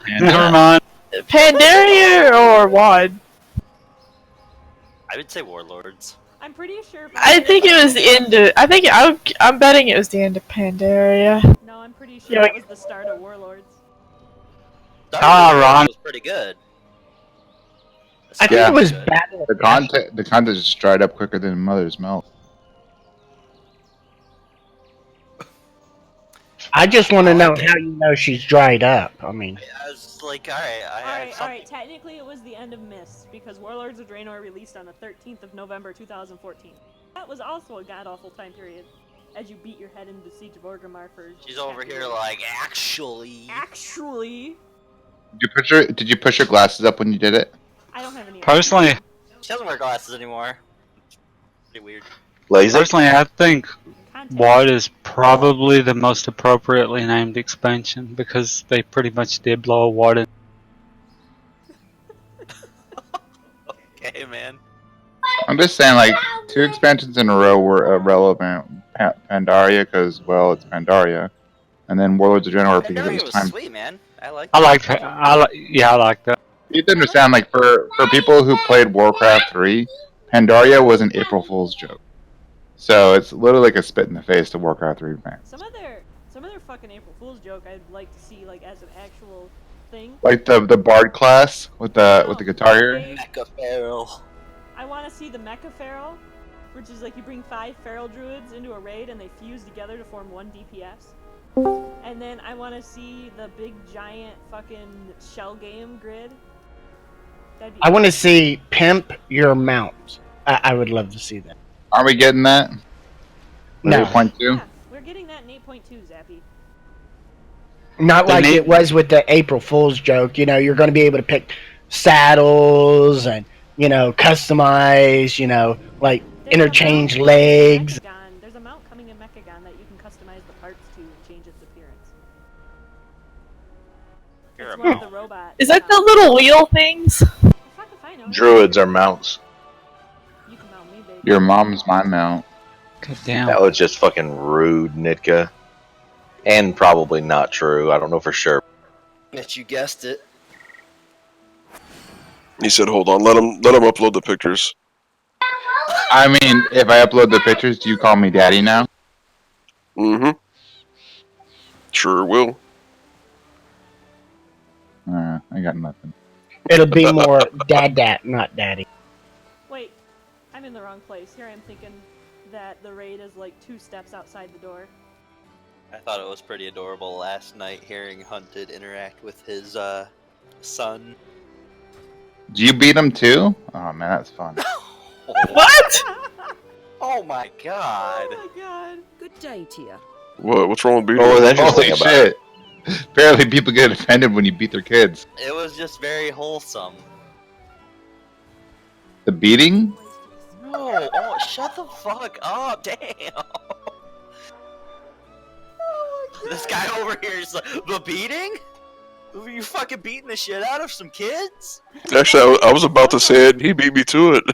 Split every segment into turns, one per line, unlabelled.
Never mind.
Pandaria or what?
I would say Warlords.
I'm pretty sure.
I think it was the end of. I'm betting it was the end of Pandaria.
No, I'm pretty sure it was the start of Warlords.
Warlords was pretty good.
I think it was bad.
The content just dried up quicker than mother's milk.
I just want to know how you know she's dried up. I mean,
I was like, alright.
Technically, it was the end of Mist because Warlords of Draenor released on the 13th of November 2014. That was also a god awful time period, as you beat your head into the Siege of Orgrimmar for.
She's over here like, actually.
Did you push your glasses up when you did it?
I don't have any.
Personally,
She doesn't wear glasses anymore. Pretty weird.
Personally, I think WoD is probably the most appropriately named expansion because they pretty much did blow a WoD in.
Okay, man.
I'm just saying, like, 2 expansions in a row were irrelevant. Pandaria, because, well, it's Pandaria. And then Warlords of Draenor because it was time.
Sweet, man. I like
that.
You have to understand, like, for people who played Warcraft 3, Pandaria was an April Fool's joke. So it's literally like a spit in the face to Warcraft 3 fans.
Some other fucking April Fool's joke I'd like to see, like, as an actual thing.
Like the Bard class with the guitar here.
Mecha Feral.
I want to see the Mecha Feral, which is like you bring 5 Feral Druids into a raid and they fuse together to form 1 DPS. And then I want to see the big giant fucking shell game grid.
I want to see Pimp Your Mount. I would love to see that.
Are we getting that?
No.
8.2?
Yeah, we're getting that in 8.2, Zappy.
Not like it was with the April Fool's joke. You know, you're going to be able to pick saddles and, you know, customize, you know, like interchange legs.
There's a mount coming in Mechagon that you can customize the parts to and change its appearance. It's one of the robot.
Is that the little wheel things?
Fuck if I know.
Druids are mounts.
You can mount me, baby.
Your mom's my mount.
God damn.
That was just fucking rude, Nitka. And probably not true. I don't know for sure.
Bet you guessed it.
He said, "Hold on, let him upload the pictures."
I mean, if I upload the pictures, do you call me daddy now?
Mm-hmm. Sure will.
I got nothing.
It'll be more dad, not daddy.
Wait, I'm in the wrong place. Here I'm thinking that the raid is like 2 steps outside the door.
I thought it was pretty adorable last night hearing Hunted interact with his son.
Do you beat him too? Oh man, that's fun.
What?
Oh my god.
Oh my god.
Good day to you.
What's wrong with beating?
Oh, that's
Holy shit! Apparently, people get offended when you beat their kids.
It was just very wholesome.
The beating?
No, oh, shut the fuck up, damn. This guy over here is like, the beating? Were you fucking beating the shit out of some kids?
Actually, I was about to say it. He beat me to it.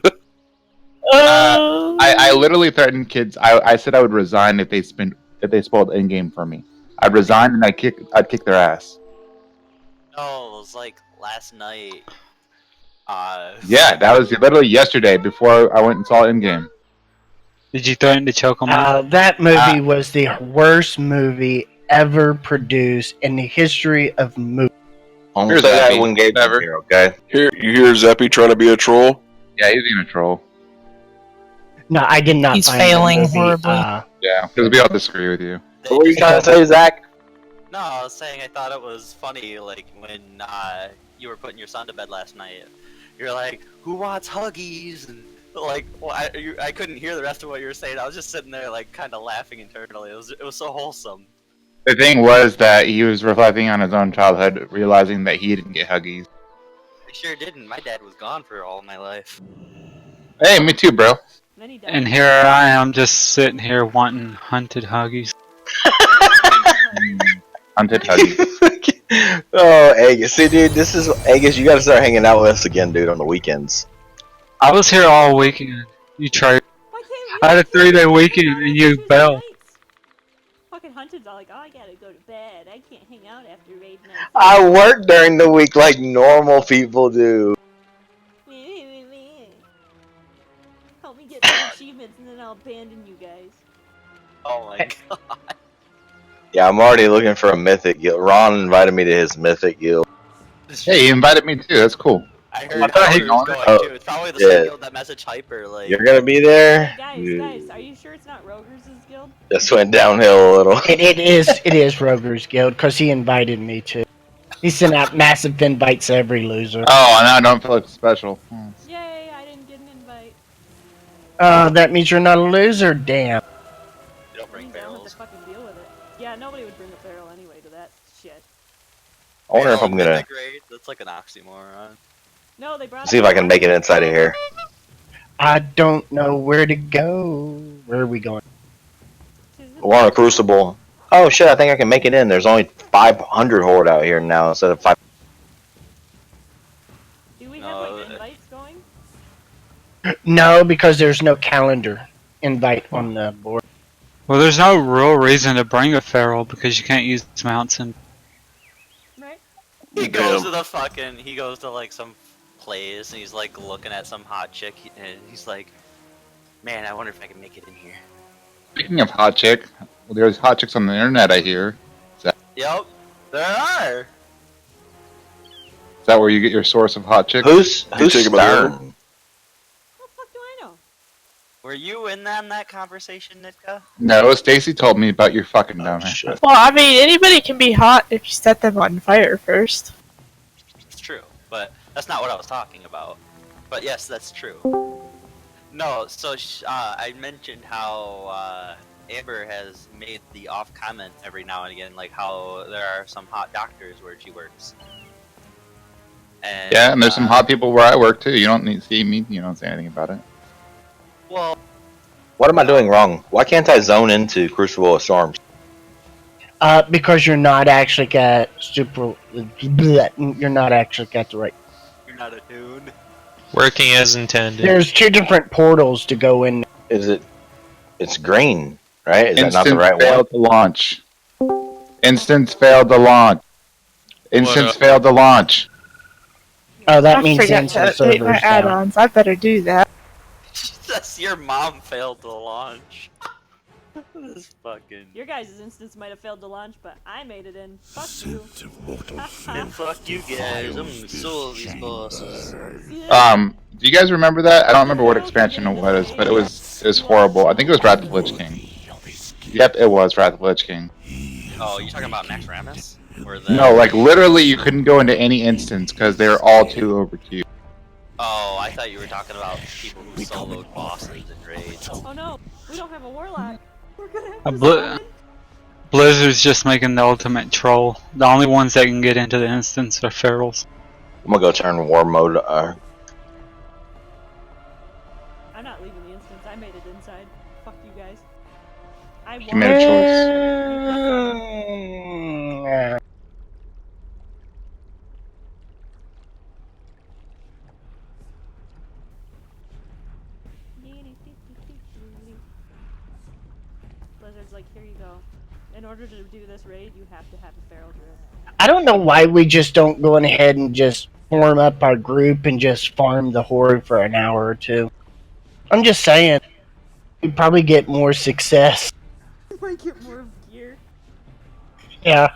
I literally threatened kids. I said I would resign if they spoiled in-game for me. I'd resign and I'd kick their ass.
No, it was like last night.
Yeah, that was literally yesterday before I went and saw in-game.
Did you threaten to choke him out?
That movie was the worst movie ever produced in the history of movies.
Here's that one game here, okay?
Here, you hear Zappy trying to be a troll?
Yeah, he's being a troll.
No, I did not.
He's
find
failing
the movie,
horribly.
Yeah, because we all disagree with you.
What were you trying to say, Zach?
No, I was saying I thought it was funny, like, when you were putting your son to bed last night. You're like, who wants Huggies? And, like, well, I couldn't hear the rest of what you were saying. I was just sitting there, like, kind of laughing internally. It was so wholesome.
The thing was that he was reflecting on his own childhood, realizing that he didn't get Huggies.
I sure didn't. My dad was gone for all my life.
Hey, me too, bro.
And here I am just sitting here wanting hunted Huggies.
Hunted Huggies.
Oh, Agus. See, dude, this is... Agus, you gotta start hanging out with us again, dude, on the weekends.
I was here all weekend. You tried. I had a 3-day weekend and you bailed.
fucking Hunting's all like, oh, I gotta go to bed. I can't hang out after raid night.
I work during the week like normal people do.
Help me get some achievements and then I'll abandon you guys.
Oh my god.
Yeah, I'm already looking for a mythic guild. Ron invited me to his mythic guild.
Hey, you invited me too. That's cool.
I
I
heard
thought he
Hyper was
was
going
going.
too. It's probably the
Yeah.
same guild that messaged Hyper. Like,
You're gonna be there?
Hey, guys, are you sure it's not Rogers' guild?
Just went downhill a little.
It is Roger's Guild because he invited me to. He sent out massive invites to every loser.
Oh, now I don't feel like special.
Yay, I didn't get an invite.
That means you're not a loser. Damn.
you don't bring
Means I don't have
barrels.
to fucking deal with it. Yeah, nobody would bring a barrel anyway to that shit.
I wonder if I'm gonna
Mythic raid? That's like an oxymoron.
No, they brought
see if I can make it inside of here.
I don't know where to go. Where are we going?
We're on a crucible. Oh shit! I think I can make it in. There's only 500 horde out here now instead of 5.
Do we have like invites going?
No, because there's no calendar invite on the board.
Well, there's no real reason to bring a feral because you can't use mounts and.
Right?
He goes to the fucking. He goes to like some place and he's like looking at some hot chick and he's like, man, I wonder if I can make it in here.
Speaking of hot chick, well, there's hot chicks on the internet, I hear.
Yep, there are.
Is that where you get your source of hot chicks?
Who's
take him out
Stern?
What the fuck do I know?
Were you in that conversation, Nitka?
No, Stacy told me about your fucking
Oh,
down there.
shit.
Well, I mean, anybody can be hot if you set them on fire first.
It's true, but that's not what I was talking about. But yes, that's true. No, so I mentioned how Amber has made the off comment every now and again, like how there are some hot doctors where she works. And,
Yeah, and there's some hot people where I work too. You don't need to see me. You don't say anything about it.
Well,
What am I doing wrong? Why can't I zone into Crucible of Storms?
Because you're not actually got super. You're not actually got the right.
you're not attuned.
Working as intended.
There's two different portals to go in.
Is it? It's green, right? Is that
Instance
not the right one?
failed to launch. Instance failed to launch. Instance
What,
failed to launch.
Oh, that
I
means
forgot to
instance
update
servers
my
down.
add-ons. I better do that.
That's your mom failed to launch. This fucking.
Your guys' instance might have failed to launch, but I made it in. Fuck you.
And fuck you guys, I'm gonna solve these bosses.
Do you guys remember that? I don't remember what expansion it was, but it was horrible. I think it was Wrath of the Lich King. Yep, it was Wrath of the Lich King.
Oh, you talking about Max Ramus? Or the...
No, like literally you couldn't go into any instance because they were all too overqueued.
Oh, I thought you were talking about people who soloed bosses and raids.
Oh no, we don't have a warlock. We're gonna have
A
to
bl-
summon.
Blizzard's just making the ultimate troll. The only ones that can get into the instance are ferals.
I'm gonna go turn war mode.
I'm not leaving the instance. I made it inside. Fuck you guys. I
You made a choice.
Blizzard's like, here you go. In order to do this raid, you have to have a feral druid.
I don't know why we just don't go ahead and just form up our group and just farm the horde for an hour or two. I'm just saying, we'd probably get more success.
Might get more gear.
Yeah.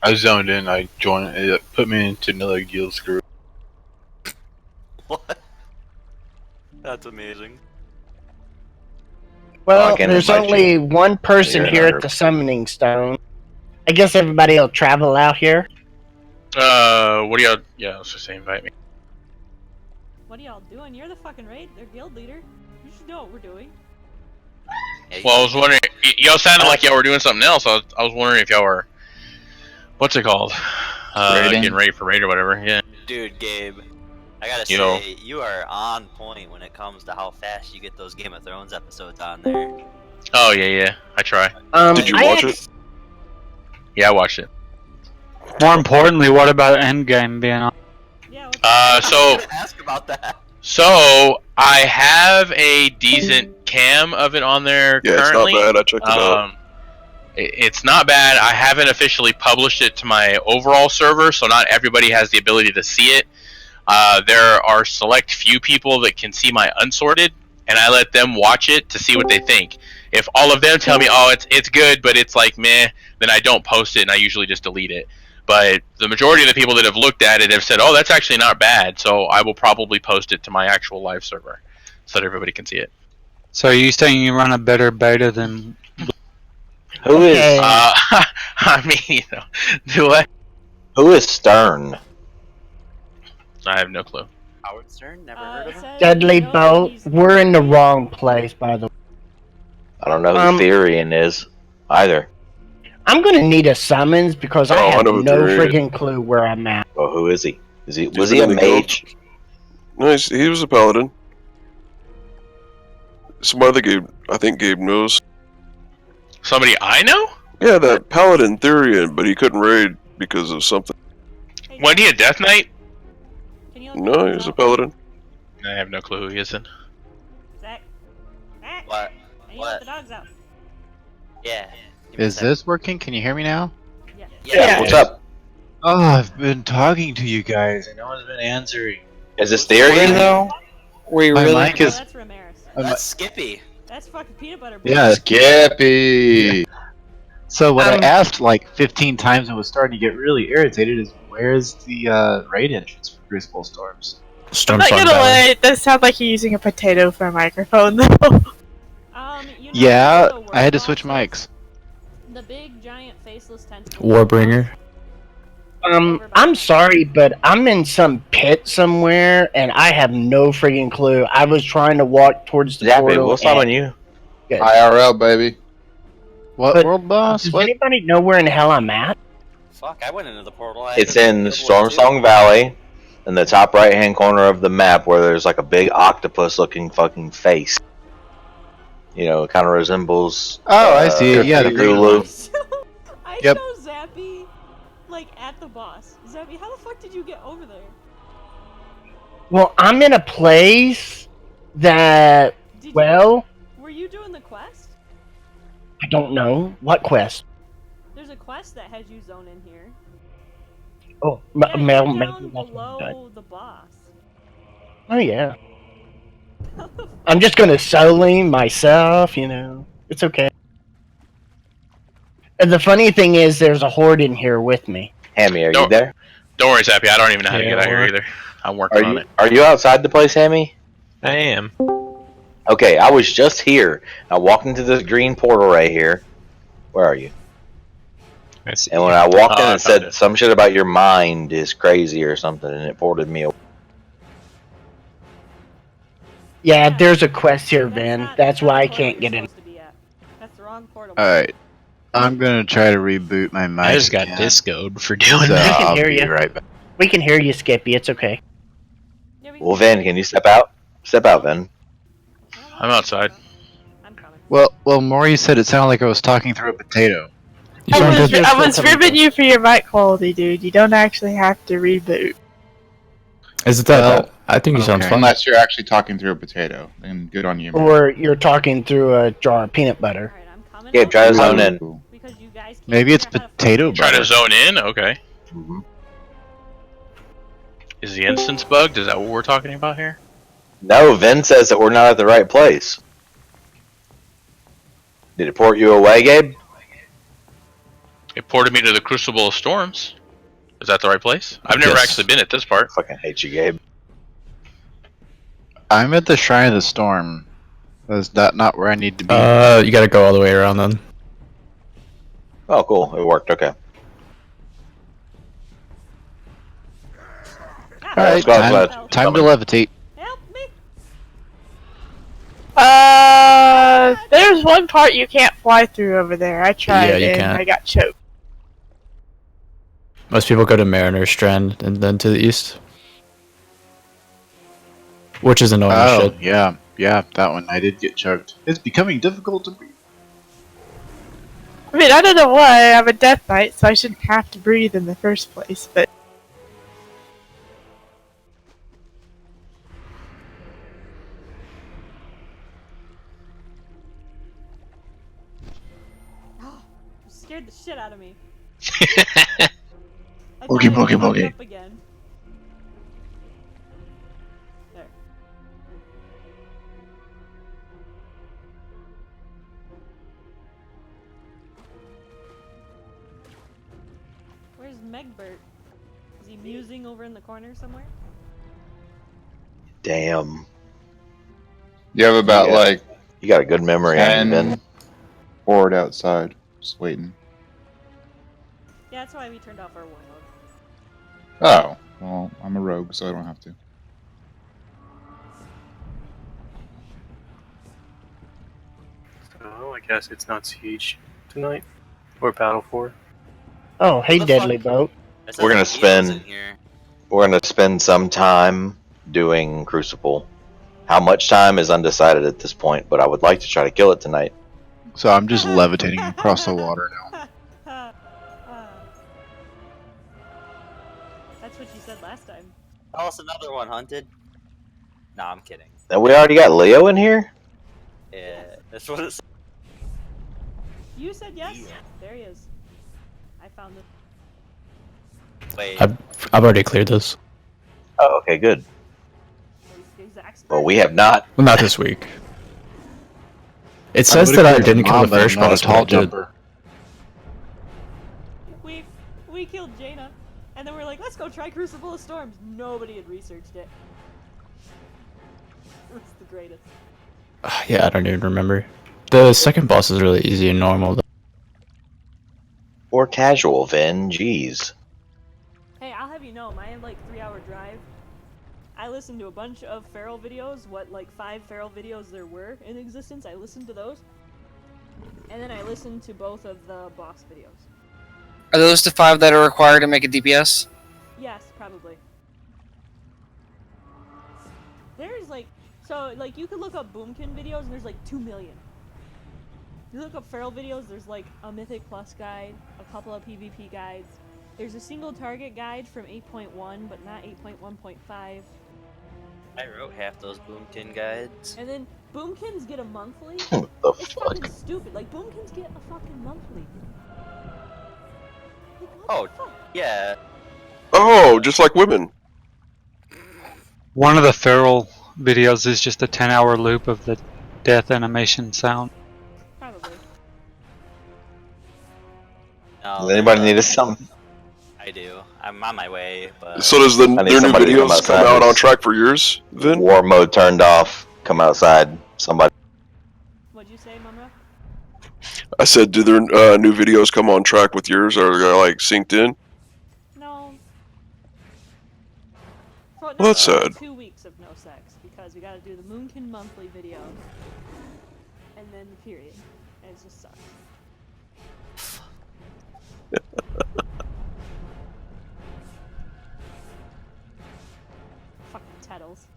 I zoned in. I joined. It put me into another guild's group.
What? That's amazing.
Well,
I can
there's
invite
only
you.
one person
You're
here
another-
at the summoning stone. I guess everybody will travel out here.
What do y'all? Yeah, let's just say invite me.
What are y'all doing? You're the fucking raid. They're guild leader. You should know what we're doing.
Yeah,
Well, I was wondering. Y'all sounded like y'all were doing something else. I was wondering if y'all were. What's it called?
Raiding?
Getting ready for raid or whatever. Yeah.
Dude, Gabe, I gotta
Yo.
say, you are on point when it comes to how fast you get those Game of Thrones episodes on there.
Oh yeah. I try.
Did you
I
watch
act-
it?
Yeah, I watched it.
More importantly, what about Endgame being on?
Yeah.
So
I was gonna ask about that.
So I have a decent cam of it on there
Yeah,
currently.
it's not bad. I checked it out.
It's not bad. I haven't officially published it to my overall server, so not everybody has the ability to see it. There are select few people that can see my unsorted, and I let them watch it to see what they think. If all of them tell me, "Oh, it's good," but it's like meh, then I don't post it, and I usually just delete it. But the majority of the people that have looked at it have said, "Oh, that's actually not bad," so I will probably post it to my actual live server so that everybody can see it.
So are you saying you run a better beta than?
Who is
Okay.
I mean, do I?
who is Stern?
I have no clue.
Howard Stern, never heard of him.
Deadly Bolt. We're in the wrong place, by the way.
I don't know who Therian is either.
I'm gonna need a summons because I
Oh, I
have
know who
no
Therian is.
friggin' clue where I'm at.
Well, who is he? Was he
been
a
in the guild.
mage?
No, he was a paladin. Somebody that I think Gabe knows.
Somebody I know?
Yeah, that paladin Therian, but he couldn't raid because of something.
Hey,
Wasn't he a Death Knight?
Can you
No, he was a paladin.
I have no clue who he is then.
Zach. Zach.
What?
And you let the dogs out.
Yeah. Give me a
Is
second.
this working? Can you hear me now?
Yeah.
Yeah.
What's up?
Oh, I've been talking to you guys and no one's been answering.
Is this Therian?
though? Were you
My
really?
mic
Oh,
is.
that's Ramirez.
That's Skippy.
That's fucking peanut butter.
Yeah.
Skippy.
So what I asked like 15 times and was starting to get really irritated is where's the raid entrance for Crucible Storms?
I'm not gonna lie, it does sound like you're using a potato for a microphone, though.
You know
Yeah,
the
I had to
word
switch
box
mics.
is? The big giant faceless tentacle.
Warbringer.
I'm sorry, but I'm in some pit somewhere and I have no friggin' clue. I was trying to walk towards the
Zappy,
portal.
what's up on you?
Good.
IRL, baby.
What
But
world boss?
Does
What?
anybody know where in the hell I'm at?
Fuck, I went into the portal.
It's in Stormsong Valley, in the top right-hand corner of the map, where there's like a big octopus-looking fucking face. You know, it kind of resembles.
Oh, I see it. Yeah, the
Cthulhu.
I
Yep.
show Zappy, like, at the boss. Zappy, how the fuck did you get over there?
Well, I'm in a place that,
Were you doing the quest?
I don't know. What quest?
There's a quest that has you zone in here.
Oh,
Yeah,
Mel,
you're
maybe
down
that's what I'm doing.
below the boss.
Oh, yeah. I'm just gonna solo him myself, you know. It's okay. And the funny thing is, there's a horde in here with me.
Hammy, are you there?
Don't worry, Zappy. I don't even know how to get out here either. I'm working on it.
Are you outside the place, Hammy?
I am.
Okay, I was just here. I walked into this green portal right here. Where are you? And when I walked in,
I
it said
found it.
some shit about your mind is crazy or something, and it ported me away.
Yeah, there's a quest here, Vin.
not-
That's
not
why I
the portal
can't
you're
get in.
supposed to be at. That's the wrong portal.
Alright. I'm gonna try to reboot my mic.
I just got
again.
discoed for doing
So
that.
can
I'll
hear
be
ya.
right back.
We can hear you, Skippy. It's okay.
Yeah, we
Well, Vin, can you step out? Step out, Vin.
I'm outside.
I'm coming.
Well, Maury said it sounded like I was talking through a potato.
I was ribbing you for your mic quality, dude. You don't actually have to reboot.
Is it that? I think he sounds
okay.
fine.
Unless you're actually talking through a potato, then good on you. man.
Or you're talking through a jar of peanut butter.
Alright, I'm coming.
Gabe,
out
try to zone in.
Ooh.
because you guys can't
Maybe it's
figure out how to
potato
fucking-
Try to
butter.
zone in? Okay.
Mhm.
Is the instance bugged? Is that what we're talking about here?
No, Vin says that we're not at the right place. Did it port you away, Gabe?
It ported me to the Crucible of Storms. Is that the right place? I've never
Yes.
actually been at this part.
Fucking hate you, Gabe.
I'm at the Shrine of the Storm. Is that not where I need to be?
You gotta go all the way around then.
Oh, cool. It worked. Okay.
Alright,
let's go, let's go.
time to levitate.
Help me!
There's one part you can't fly through over there. I tried
Yeah, you
and
can't.
I got choked.
Most people go to Mariner Strand and then to the east. Which is annoying as
Oh,
shit.
yeah, that one. I did get choked. It's becoming difficult to breathe.
I mean, I don't know why. I'm a Death Knight, so I shouldn't have to breathe in the first place, but...
shit out of me.
Boogie, boogie, boogie.
Up again. There. Where's Megbert? Is he musing over in the corner somewhere?
Damn.
You have about like
you got a good memory,
10 board outside, just waiting.
Yeah, that's why we turned off our war mode.
Oh, well, I'm a rogue, so I don't have to.
So I guess it's not Siege tonight or Battle 4.
Oh, hey, Deadly Boat.
We're gonna spend some time doing Crucible. How much time is undecided at this point, but I would like to try to kill it tonight.
So I'm just levitating across the water now.
That's what you said last time.
Tell us another one, Hunted. Nah, I'm kidding.
And we already got Leo in here?
Yeah, that's what it's.
You said yes? There he is. I found it.
Wait.
I've already cleared this.
Oh, okay, good.
He's the expert.
Well, we have not.
Well, not this week. It says that I didn't kill the first boss, but I did.
We killed Jaina, and then we're like, let's go try Crucible of Storms. Nobody had researched it. It's the greatest.
Yeah, I don't even remember. The second boss is really easy and normal.
Or casual, Vin. Jeez.
Hey, I'll have you know, my like 3-hour drive, I listened to a bunch of feral videos, what like 5 feral videos there were in existence. I listened to those. And then I listened to both of the boss videos.
Are those the 5 that are required to make a DPS?
Yes, probably. There's like, so like you could look up Boomkin videos and there's like 2 million. You look up feral videos, there's like a Mythic Plus guide, a couple of PvP guides. There's a single target guide from 8.1, but not 8.1.5.
I wrote half those Boomkin guides.
And then Boomkins get a monthly.
What the
It's
fuck?
fucking stupid. Like Boomkins get a fucking monthly.
Oh, yeah.
Oh, just like women.
One of the feral videos is just a 10-hour loop of the death animation sound.
Probably.
No,
Does anybody need a summon?
I do. I'm on my way, but...
So does their new
somebody to come
videos come
outside.
out on track for yours, Vin?
War mode turned off. Come outside. Somebody.
What'd you say, Mumra?
I said, do their new videos come on track with yours? Are they like synced in?
No.
Well, that's sad.
2 weeks of no sex, because we gotta do the Moonkin monthly video. And then the period. And it just sucks. Fucking Tettles.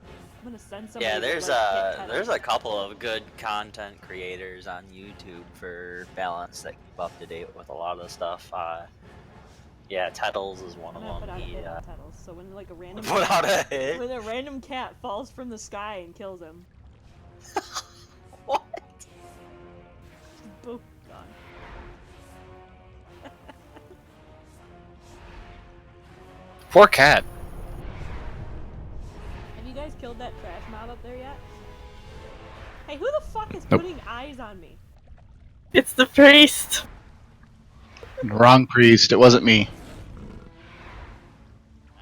I'm gonna send somebody.
Yeah,
to,
there's
like,
there's a couple of good content creators on YouTube for balance that keep up to date with a lot of stuff. Yeah, Tettles is one
I'm
of
gonna
them.
put out a hit on Tettles, so when like a random
Put out a hit?
when a random cat falls from the sky and kills him.
What?
Boom, gone.
Poor cat.
Have you guys killed that trash mob up there yet? Hey, who the fuck is
Nope.
putting eyes on me?
It's the priest.
Wrong priest. It wasn't me.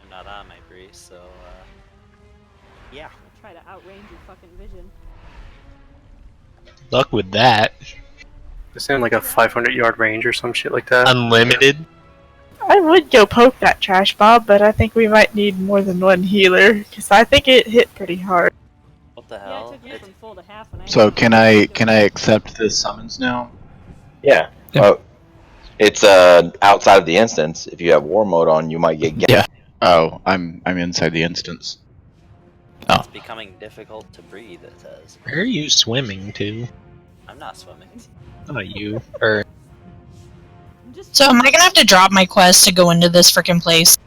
I'm not on my priest, so yeah.
I'll try to outrange your fucking vision.
Luck with that. It's in like a 500-yard range or some shit like that.
Unlimited.
I would go poke that trash mob, but I think we might need more than one healer, because I think it hit pretty hard.
What the
Yeah,
hell?
it took me from full to half when I
So can I accept the summons now?
Yeah.
Yeah.
Oh, it's outside of the instance. If you have war mode on, you might get.
Yeah.
Oh, I'm inside the instance.
It's becoming difficult to breathe, it says.
Where are you swimming to?
I'm not swimming.
Not you. Or
So am I gonna have to drop my quest to go into this freaking place?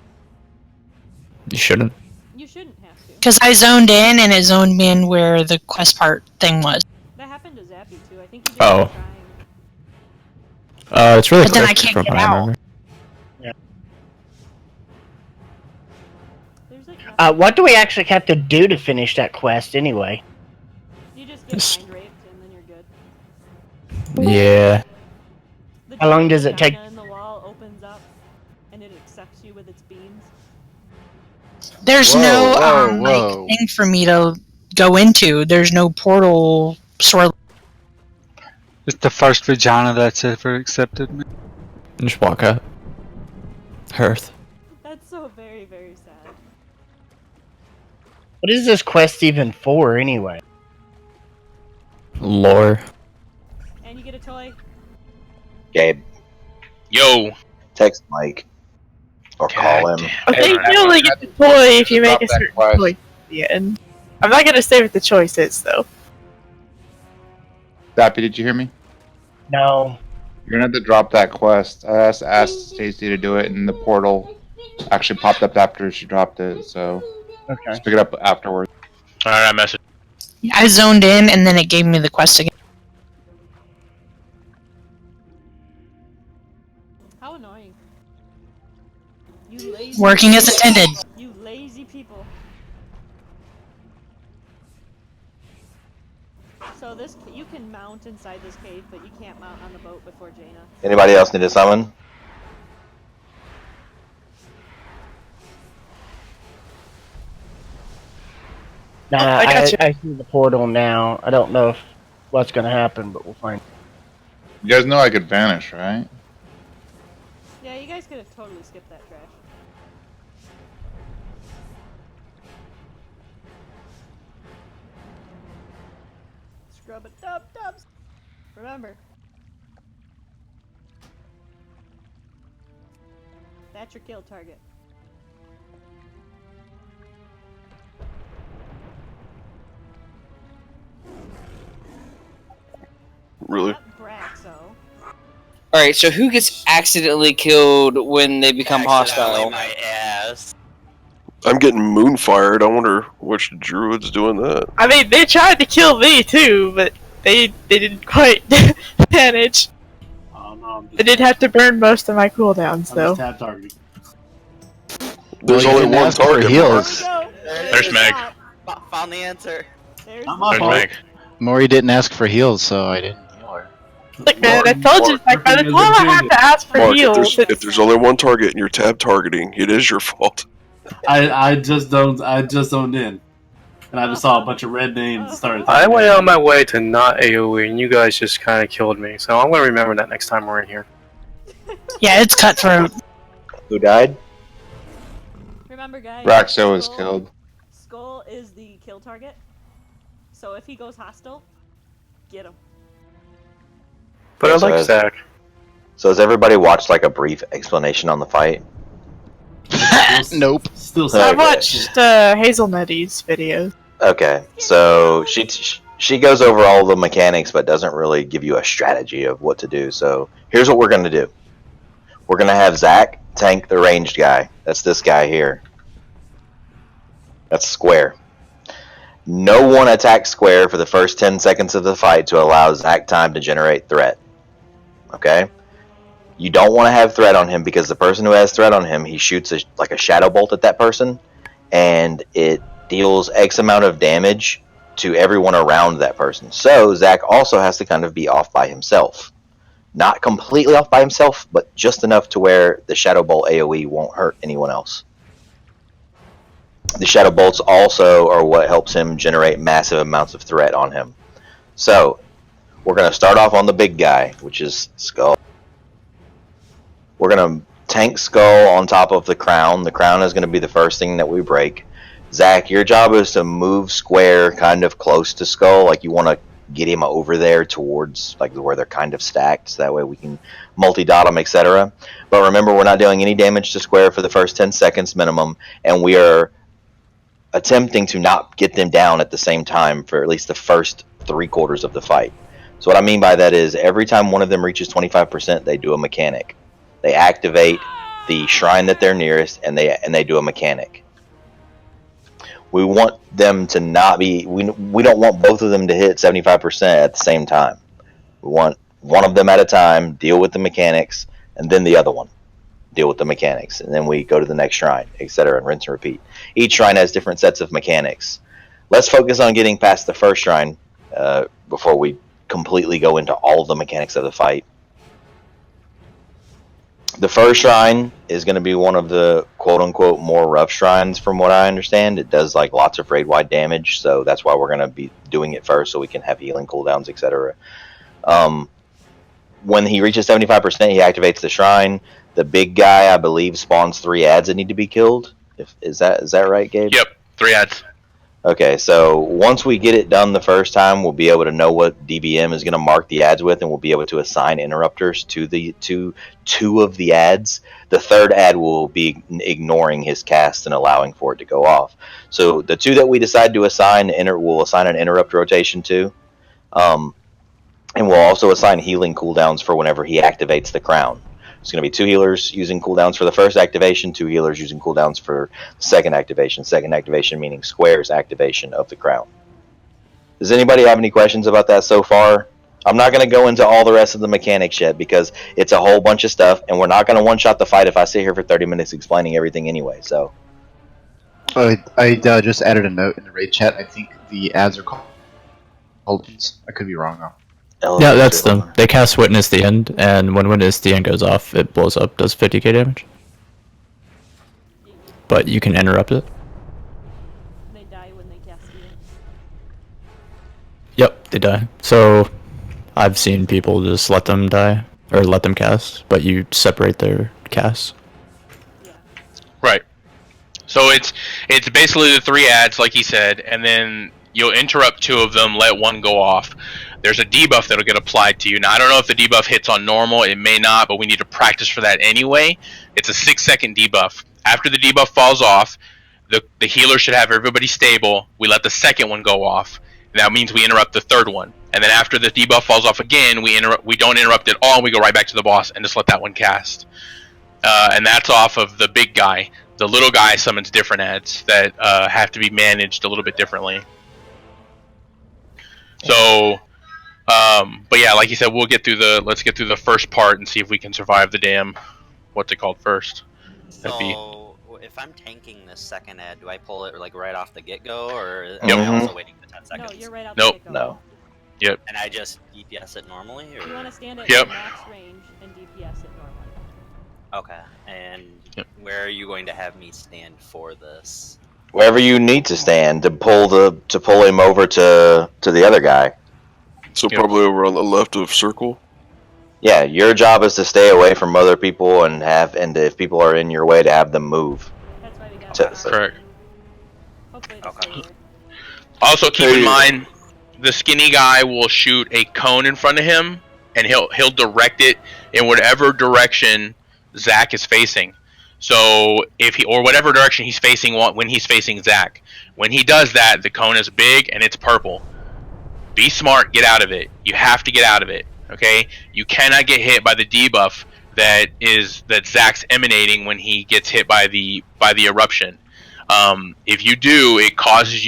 You shouldn't.
You shouldn't have to.
Because I zoned in and it zoned me in where the quest part thing was.
That happened to Zappy too. I think he just
Oh.
was trying.
It's really
But then I
quick
can't
from
get
what I
out.
remember.
What do we actually have to do to finish that quest anyway?
You just get mind raped and then you're good.
Yeah.
The
How long
giant
does it take?
vagina in the wall opens up and it accepts you with its beams.
There's
Whoa,
no
whoa,
like
whoa.
thing for me to go into. There's no portal sort.
It's the first vagina that's ever accepted me.
Just walk out. Hearth.
That's so very, very sad.
What is this quest even for anyway?
Lore.
And you get a toy.
Gabe,
Yo.
text Mike or call him.
I think you only get the toy if you make a certain choice at the end. I'm not gonna say what the choice is though.
Dappy, did you hear me?
No.
You're gonna have to drop that quest. I asked Stacy to do it, and the portal actually popped up after she dropped it. So just pick it up afterwards.
All right, message.
I zoned in and then it gave me the quest again.
How annoying. You lazy
Working as intended.
You lazy people. So this, you can mount inside this cave, but you can't mount on the boat before Jaina.
Anybody else need to summon?
Nah,
I got you.
I see the portal now. I don't know if what's gonna happen, but we'll find.
You guys know I could vanish, right?
Yeah, you guys could have totally skipped that trash. Scrub it dubs. Remember. That's your kill target.
Really?
Braxo.
Alright, so who gets accidentally killed when they become hostile?
My ass.
I'm getting moonfired. I wonder which druid's doing that.
I mean, they tried to kill me too, but they didn't quite manage. I did have to burn most of my cooldowns though.
There's only one target.
Heals.
There's Meg.
Found the answer.
There's
There's Meg.
Maury didn't ask for heals, so I didn't heal her.
Look, man, I told you, like, by the time I have to ask for
Mark,
heals,
if there's only one target and you're tab targeting, it is your fault.
I just zoned in, and I just saw a bunch of red names and started.
I went out of my way to not AoE, and you guys just kind of killed me. So I'm gonna remember that next time we're in here.
Yeah, it's cutthroat.
Who died?
Remember, guys.
Braxo was killed.
Skull is the kill target. So if he goes hostile, get him.
But I
So
like
has-
Zach.
So has everybody watched like a brief explanation on the fight?
Nope.
Still
I
Okay.
watched Hazelnutty's videos.
Okay, so she goes over all the mechanics, but doesn't really give you a strategy of what to do. So here's what we're gonna do. We're gonna have Zach tank the ranged guy. That's this guy here. That's Square. No one attacks Square for the first 10 seconds of the fight to allow Zach time to generate threat. Okay? You don't want to have threat on him because the person who has threat on him, he shoots like a shadow bolt at that person, and it deals X amount of damage to everyone around that person. So Zach also has to kind of be off by himself. Not completely off by himself, but just enough to where the shadow bolt AoE won't hurt anyone else. The shadow bolts also are what helps him generate massive amounts of threat on him. So we're going to start off on the big guy, which is Skull. We're going to tank Skull on top of the crown. The crown is going to be the first thing that we break. Zach, your job is to move Square kind of close to Skull. Like you want to get him over there towards like where they're kind of stacked. So that way we can multi-dot them, etc. But remember, we're not dealing any damage to Square for the first 10 seconds minimum. And we are attempting to not get them down at the same time for at least the first 3/4 of the fight. So what I mean by that is every time one of them reaches 25%, they do a mechanic. They activate the shrine that they're nearest, and they do a mechanic. We want them to not be. We don't want both of them to hit 75% at the same time. We want one of them at a time, deal with the mechanics, and then the other one, deal with the mechanics, and then we go to the next shrine, etc., and rinse and repeat. Each shrine has different sets of mechanics. Let's focus on getting past the first shrine before we completely go into all of the mechanics of the fight. The first shrine is going to be one of the quote-unquote more rough shrines from what I understand. It does like lots of raid-wide damage, so that's why we're going to be doing it first so we can have healing cooldowns, etc. When he reaches 75%, he activates the shrine. The big guy, I believe, spawns 3 ads that need to be killed. Is that right, Gabe?
Yep, 3 ads.
Okay, so once we get it done the first time, we'll be able to know what DBM is going to mark the ads with, and we'll be able to assign interrupters to the two of the ads. The third ad will be ignoring his cast and allowing for it to go off. So the 2 that we decide to assign, we'll assign an interrupt rotation to, and we'll also assign healing cooldowns for whenever he activates the crown. It's going to be 2 healers using cooldowns for the first activation, 2 healers using cooldowns for the second activation. Second activation meaning squares activation of the crown. Does anybody have any questions about that so far? I'm not going to go into all the rest of the mechanics yet because it's a whole bunch of stuff, and we're not going to one-shot the fight if I sit here for 30 minutes explaining everything anyway. So,
I just added a note in the raid chat. I think the ads are called. I could be wrong though.
Yeah, that's them. They cast Witness the End, and when Witness the End goes off, it blows up, does 50k damage. But you can interrupt it.
They die when they cast the end.
Yep, they die. So, I've seen people just let them die, or let them cast, but you separate their casts.
Right. So it's basically the 3 ads, like he said, and then you'll interrupt 2 of them, let 1 go off. There's a debuff that'll get applied to you. Now, I don't know if the debuff hits on normal. It may not, but we need to practice for that anyway. It's a 6-second debuff. After the debuff falls off, the healer should have everybody stable. We let the second one go off. And that means we interrupt the third one. And then after the debuff falls off again, we don't interrupt at all. We go right back to the boss and just let that one cast. And that's off of the big guy. The little guy summons different ads that have to be managed a little bit differently. So... but yeah, like you said, let's get through the first part and see if we can survive the damn, what's it called first?
So, if I'm tanking this second ad, do I pull it like right off the get-go, or am
Yep.
I also waiting the 10 seconds?
No, you're right out
Nope.
the get-go.
No.
Yep.
And I just DPS it normally, or?
You want to stand at
Yep.
max range and DPS it normally.
Okay, and where are you going to have me stand for this?
Wherever you need to stand to pull him over to the other guy.
So probably over on the left of circle.
Yeah, your job is to stay away from other people and if people are in your way, to have them move.
That's why we got
Correct.
Hopefully it'll still work.
Also, keep in mind, the skinny guy will shoot a cone in front of him, and he'll direct it in whatever direction Zach is facing. So or whatever direction he's facing when he's facing Zach. When he does that, the cone is big and it's purple. Be smart, get out of it. You have to get out of it. Okay? You cannot get hit by the debuff that Zach's emanating when he gets hit by the eruption. If you do, it causes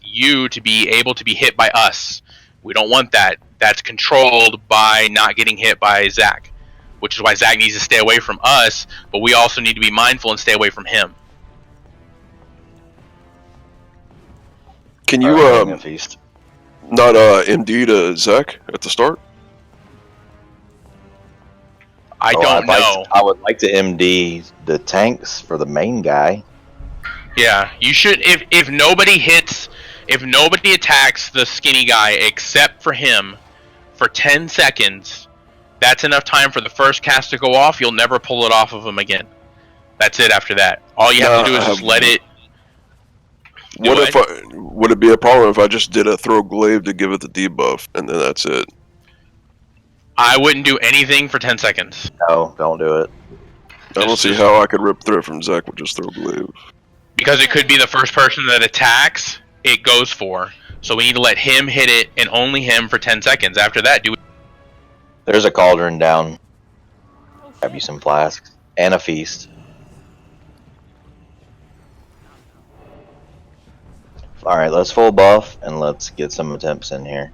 you to be able to be hit by us. We don't want that. That's controlled by not getting hit by Zach, which is why Zach needs to stay away from us, but we also need to be mindful and stay away from him.
Can you not MD to Zach at the start?
I don't know.
I would like to MD the tanks for the main guy.
Yeah, you should. If nobody attacks the skinny guy except for him for 10 seconds, that's enough time for the first cast to go off. You'll never pull it off of him again. That's it after that. All you have to do is just let it.
Would it be a problem if I just did a throw glaive to give it the debuff and then that's it?
I wouldn't do anything for 10 seconds.
No, don't do it.
I don't see how I could rip through it from Zach with just throw glaive.
Because it could be the first person that attacks, it goes for. So we need to let him hit it and only him for 10 seconds. After that,
There's a cauldron down. Grab you some flasks and a feast. Alright, let's full buff and let's get some attempts in here.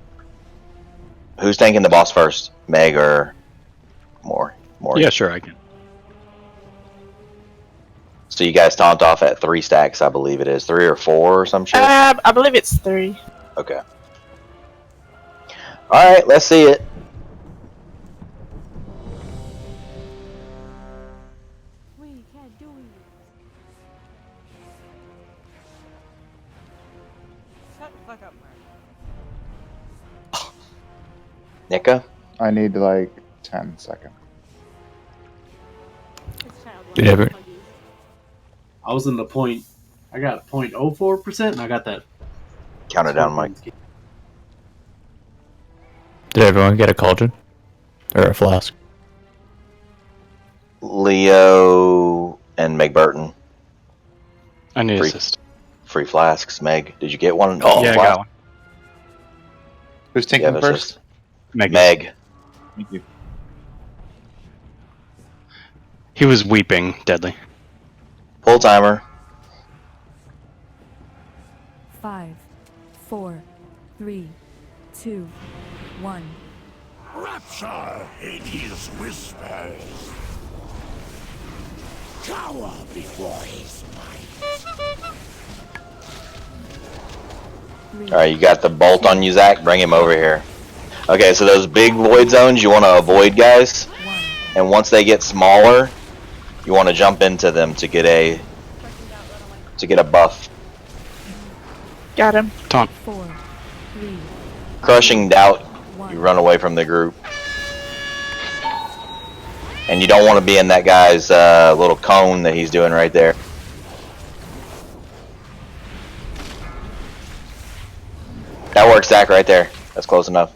Who's tanking the boss first? Meg or Maury?
Yeah, sure, I can.
So you guys taunt off at 3 stacks, I believe it is. 3 or 4 or some shit?
I believe it's 3.
Okay. Alright, let's see it.
We can't do it. Shut the fuck up, Mark.
Nika?
I need like 10 seconds.
Did you ever?
I was in the point. I got 0.04%, and I got that.
Count it down, Mike.
Did everyone get a cauldron? Or a flask?
Leo and Meg Burton.
I need
free,
assist.
Free flasks. Meg, did you get one?
Oh, yeah, I got one.
Who's taking first?
Meg.
Meg.
Thank you.
He was weeping deadly.
Full timer.
5, 4, 3, 2, 1.
Rapture Hades whispers. Cower before his might.
Alright, you got the bolt on you, Zach. Bring him over here. Okay, so those big void zones you want to avoid, guys. And once they get smaller, you want to jump into them to get a buff.
Got him.
Taunt.
4, 3.
Crushing doubt. You run away from the group. And you don't want to be in that guy's little cone that he's doing right there. That works, Zach, right there. That's close enough.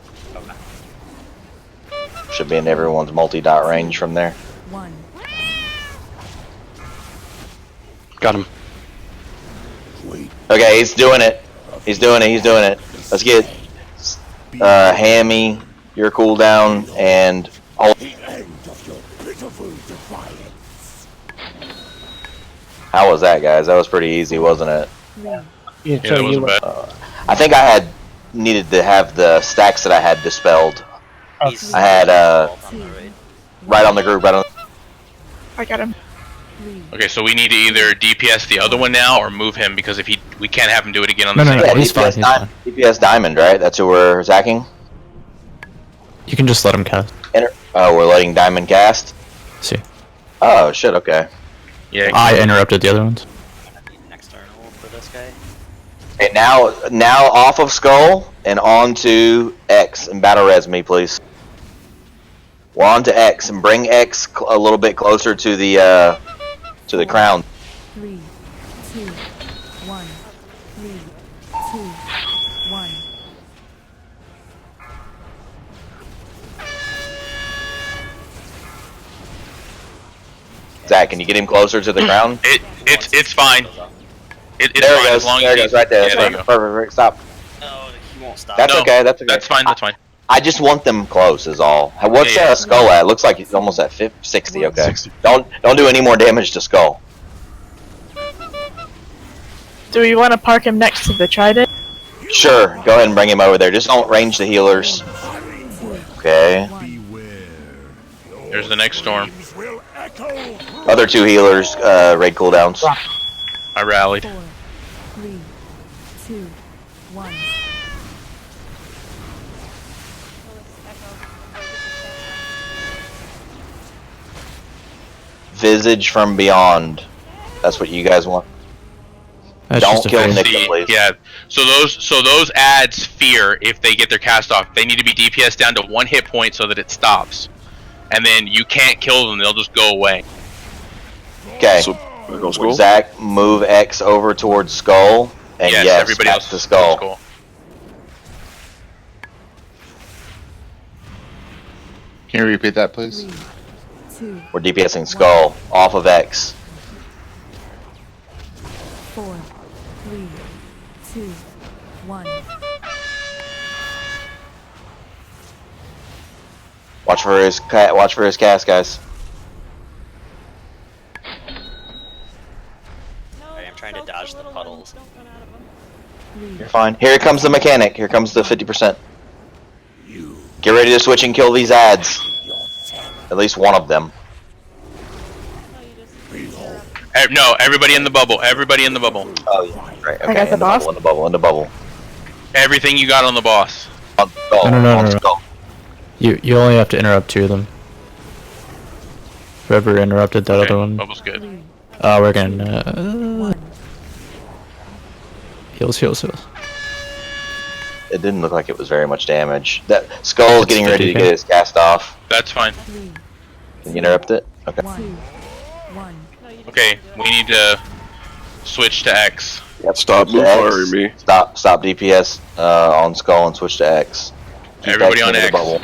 Should be in everyone's multi-dot range from there.
1.
Got him.
Okay, he's doing it. He's doing it. He's doing it. Let's get Hammy, your cooldown, and all. How was that, guys? That was pretty easy, wasn't it?
Yeah,
that wasn't bad.
I think I had needed to have the stacks that I had dispelled. I had right on the group. Right on.
I got him.
Okay, so we need to either DPS the other one now or move him because if we can't have him do it again on the same.
Yeah, DPS Diamond, right? That's who we're zacking.
You can just let him cast.
Oh, we're letting Diamond cast.
See.
Oh shit. Okay.
Yeah.
I interrupted the other ones.
Okay, now off of Skull and on to X and battle res me, please. We're on to X and bring X a little bit closer to the crown.
3, 2, 1. 3, 2, 1.
Zach, can you get him closer to the crown?
It's fine. It's
there
fine
it goes.
as long
There
as
it goes. Right there.
Yeah,
That's
there you
perfect. Perfect. Stop.
No, he won't stop.
That's
No,
okay. That's okay.
That's fine. That's fine.
I just want them close. Is all. What's
Yeah, yeah.
Skull at? Looks like it's almost at 60. Okay. 60. Don't do any more damage to Skull.
Do we want to park him next to the trident?
Sure. Go ahead and bring him over there. Just don't range the healers. Okay.
There's the next storm.
Other 2 healers. Raid cooldowns.
I rallied.
4, 3, 2, 1.
Visage from beyond. That's what you guys want. Don't kill Nick, please.
Yeah. So those adds fear if they get their cast off. They need to be DPS down to 1 hit point so that it stops, and then you can't kill them. They'll just go away.
Okay.
So there goes Skull.
Zach, move X over towards Skull, and
Yes,
yes,
everybody
back
else
to Skull.
Skull.
Can you repeat that, please?
2,
We're DPSing Skull off of X.
4, 3, 2, 1.
Watch for his cast, guys.
Sorry, I'm trying to dodge the puddles.
You're fine. Here comes the mechanic. Here comes the 50%. Get ready to switch and kill these ads. At least one of them.
No, everybody in the bubble. Everybody in the bubble.
Oh, yeah. Right. Okay.
I got the boss.
In the bubble. In the bubble.
Everything you got on the boss.
On skull.
No.
Skull.
You only have to interrupt 2 of them. Whoever interrupted that other one.
Bubble's good.
We're gonna heals.
It didn't look like it was very much damage. That skull's getting ready to get its cast off.
That's fine.
Can you interrupt it? Okay.
Okay, we need to switch to X.
Yep.
Stop
switch to
firing me.
Stop DPS on skull and switch to X. Keep
Everybody on
in the
X.
bubble.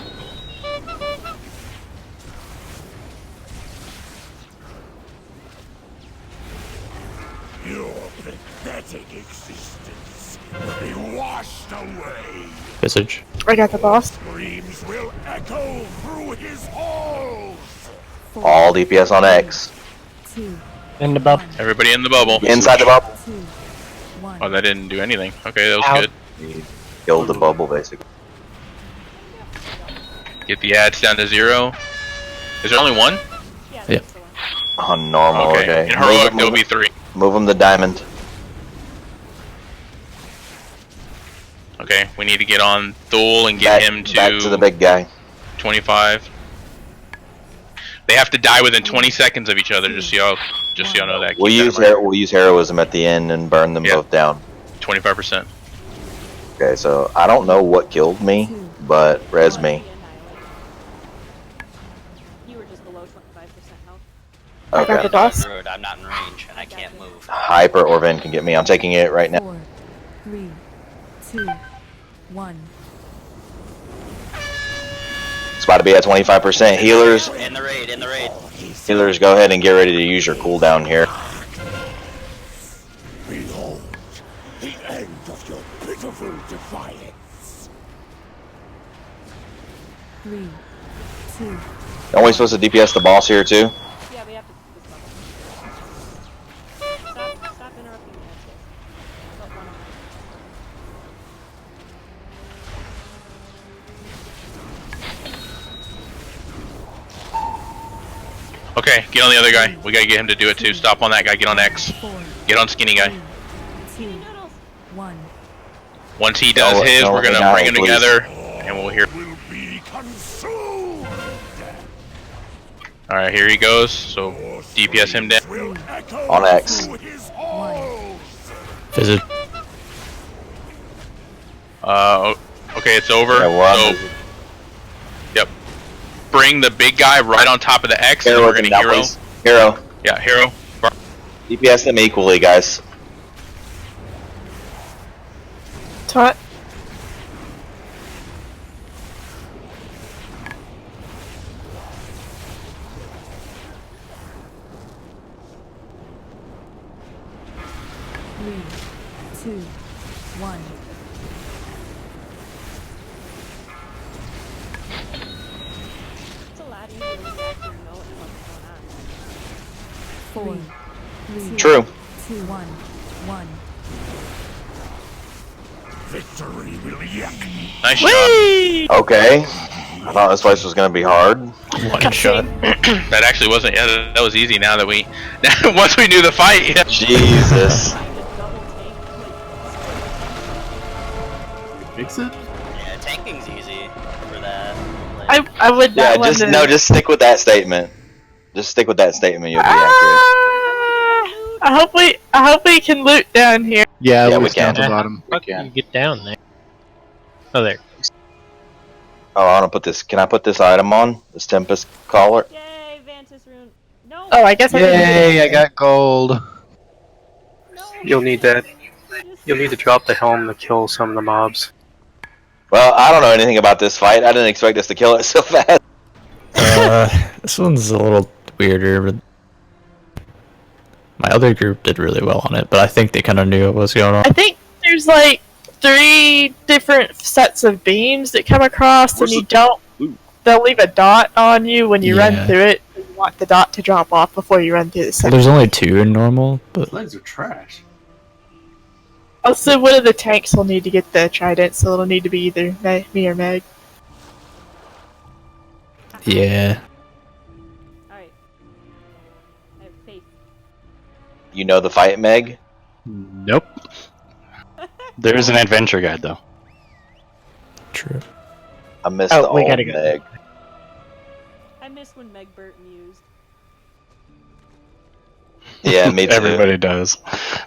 Your pathetic existence will be washed away.
Visage.
I got the boss.
Screams will echo through his halls.
All DPS on X.
In the bubble.
Everybody in the bubble.
Inside the bubble.
Oh, that didn't do anything. Okay, that was
Ow.
good.
Killed the bubble, basically.
Get the ads down to 0. Is there only 1?
Yeah.
On normal, okay.
In heroic, there'll be 3.
Move him to diamond.
Okay, we need to get on Thule and get him to
back to the big guy.
25. They have to die within 20 seconds of each other. Just so y'all know that.
We'll use heroism at the end and burn them both down.
25%.
Okay, so I don't know what killed me, but res me.
You were just below 25% health.
I got the boss.
I'm not in range and I can't move.
Hyper or Ven can get me. I'm taking it right now.
4, 3, 2, 1.
It's about to be at 25%. Healers,
In the raid.
healers, go ahead and get ready to use your cooldown here.
Behold, the end of your pitiful defiance.
3, 2,
Aren't we supposed to DPS the boss here too?
Yeah, we have to do this level. Stop interrupting me. That's it. Don't wanna-
Okay, get on the other guy. We gotta get him to do it too. Stop on that guy. Get on X. Get on skinny guy.
2, 1.
Once he does his, we're gonna bring him together, and we'll hear.
Will be consumed.
All right, here he goes. So DPS him down.
Will echo
On X.
through his halls.
Visage.
Okay, it's over.
Yeah, we're on
So, yep. Bring the big guy right on top of the X, and
Hero
we're gonna
now,
hero.
please. Hero.
Yeah, hero.
DPS them equally, guys.
Tot.
Three, 2, 1.
It's a lot easier when you actually know what's going on.
4, 3,
True.
2, 1.
Victory will yet.
Nice shot.
Okay. I thought this place was gonna be hard.
One shot.
That actually wasn't. Yeah, that was easy. Now that we, once we knew the fight. Yeah.
Jesus.
Fix it?
Yeah, tanking's easy for that. Like,
I would not
Yeah,
want
just
to.
just stick with that statement. Just stick with that statement. You'll be accurate.
I hope we can loot down here.
Yeah,
Yeah,
we
we
can.
can.
The bottom.
How can you get down there? Oh, there.
Oh, I want to put this. Can I put this item on? This Tempest collar.
Yay, Vantis rune. No.
Oh, I guess I didn't.
Yay! I got gold.
You'll need that. You'll need to drop the helm to kill some of the mobs.
Well, I don't know anything about this fight. I didn't expect us to kill it so fast.
This one's a little weirder, but my other group did really well on it. But I think they kind of knew what was going on.
I think there's like 3 different sets of beams that come across, and you don't. They'll leave a dot on you when you run
Yeah.
through it. You want the dot to drop off before you run through the
Well,
section.
there's only 2 in normal, but
Legs are trash.
Also, one of the tanks will need to get the trident, so it'll need to be either me or Meg.
Yeah.
Alright. I have faith.
You know the fight, Meg?
Nope. There's an adventure guide though.
True.
I missed
Oh,
the
we
old
gotta go.
Meg.
I miss when Meg Burton used.
Yeah, me too.
Everybody does.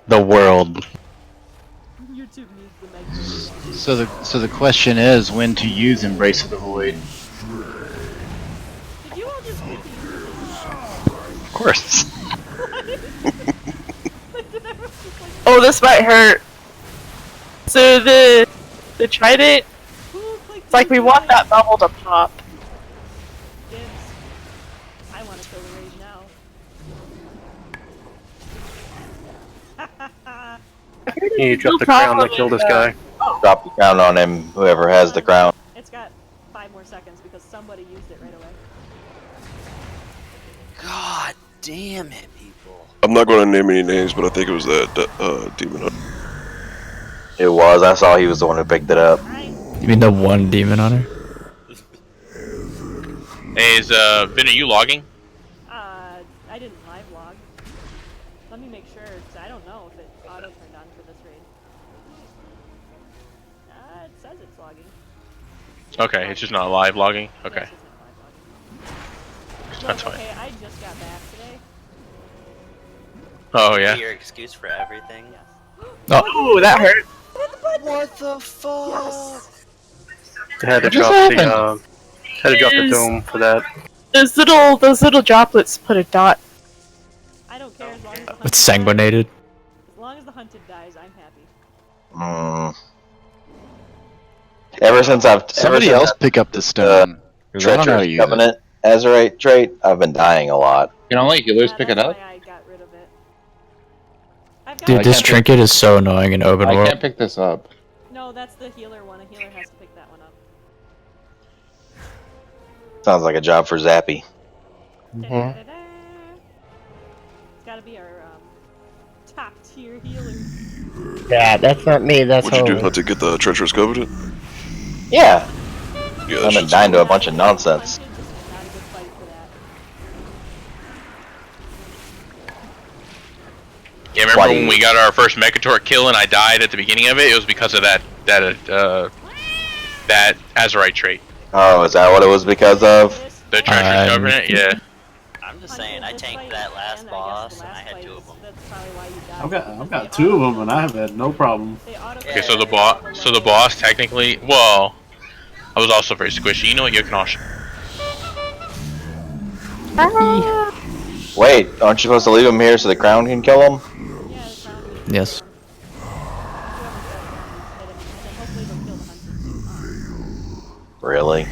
The world.
YouTube needs the Meg Burton.
So the question is when to use Embrace of the Void.
Did you all just
Of course.
Oh, this might hurt. So the trident, it's like we want that bubble to pop.
Dibs. I want to kill the rage now.
You dropped the crown to kill this guy.
Drop the crown on him, whoever has the crown.
It's got 5 more seconds because somebody used it right away.
God damn it, people.
I'm not going to name any names, but I think it was that demon hunter.
It was. I saw he was the one who picked it up.
You mean the one demon hunter?
Hey, is Vin, are you logging?
I didn't live log. Let me make sure, because I don't know if it auto turned on for this raid. It says it's logging.
Okay, it's just not live logging. Okay.
Yes, it's not live logging.
That's
Look,
fine.
okay, I just got back today.
Oh yeah.
Your excuse for everything.
Oh, that hurt.
What the fuck?
They had to drop the dome for that.
Those little droplets put a dot.
I don't care as long as the hunted
It's sanguinated.
As long as the hunted dies, I'm happy.
Ever since
Somebody else pick up the stone. 'Cause I don't know how to
Treacherous
use it.
Covenant Azerite trait, I've been dying a lot.
Can only healers pick it up?
I got rid of it. I've got
Dude, this
can't
trinket is so annoying in open
I
world.
can't pick this up.
No, that's the healer one. A healer has to pick that one up.
Sounds like a job for Zappy.
It's gotta be our top tier healer.
Yeah, that's not me. That's
What'd you do?
Holy.
Had to get the treacherous covenant?
Yeah.
Yeah,
I've been dying to a bunch of nonsense.
Yeah, remember when we got our first Mechator kill and I died at the beginning of it? It was because of that Azerite trait.
Oh, is that what it was because of?
The Treacherous Covenant, yeah.
I'm just saying, I tanked that last boss and I had 2 of them.
I've got 2 of them and I have had no problem.
Okay, so the boss technically, well, I was also very squishy. You know what, you can also.
Wait, aren't you supposed to leave him here so the crown can kill him?
Yes.
Really?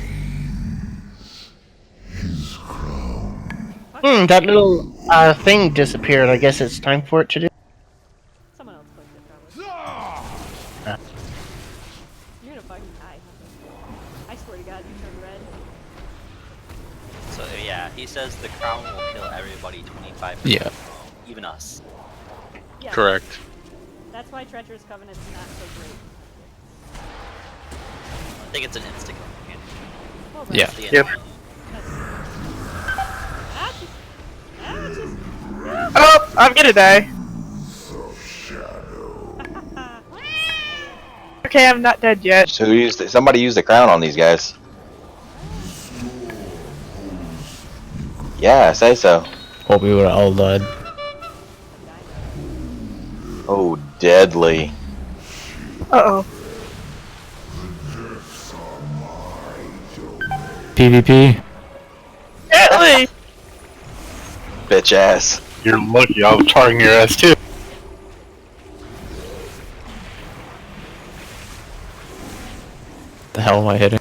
That little thing disappeared. I guess it's time for it to do.
Someone else clicked it, probably. You're gonna fucking die. I swear to God, you turned red.
So yeah, he says the crown will kill everybody 25%.
Yeah.
Even us.
Yeah.
Correct.
That's why Treacherous Covenant's not so great.
I think it's an insta kill.
Well,
Yeah.
That's the
Yep.
end.
Oh, I'm gonna die. Okay, I'm not dead yet.
So somebody used the crown on these guys. Yeah, I say so.
Well, we would have all died.
Oh, deadly.
Uh-oh.
PvP.
Really?
Bitch ass.
You're lucky I was targeting your ass too.
The hell am I hitting?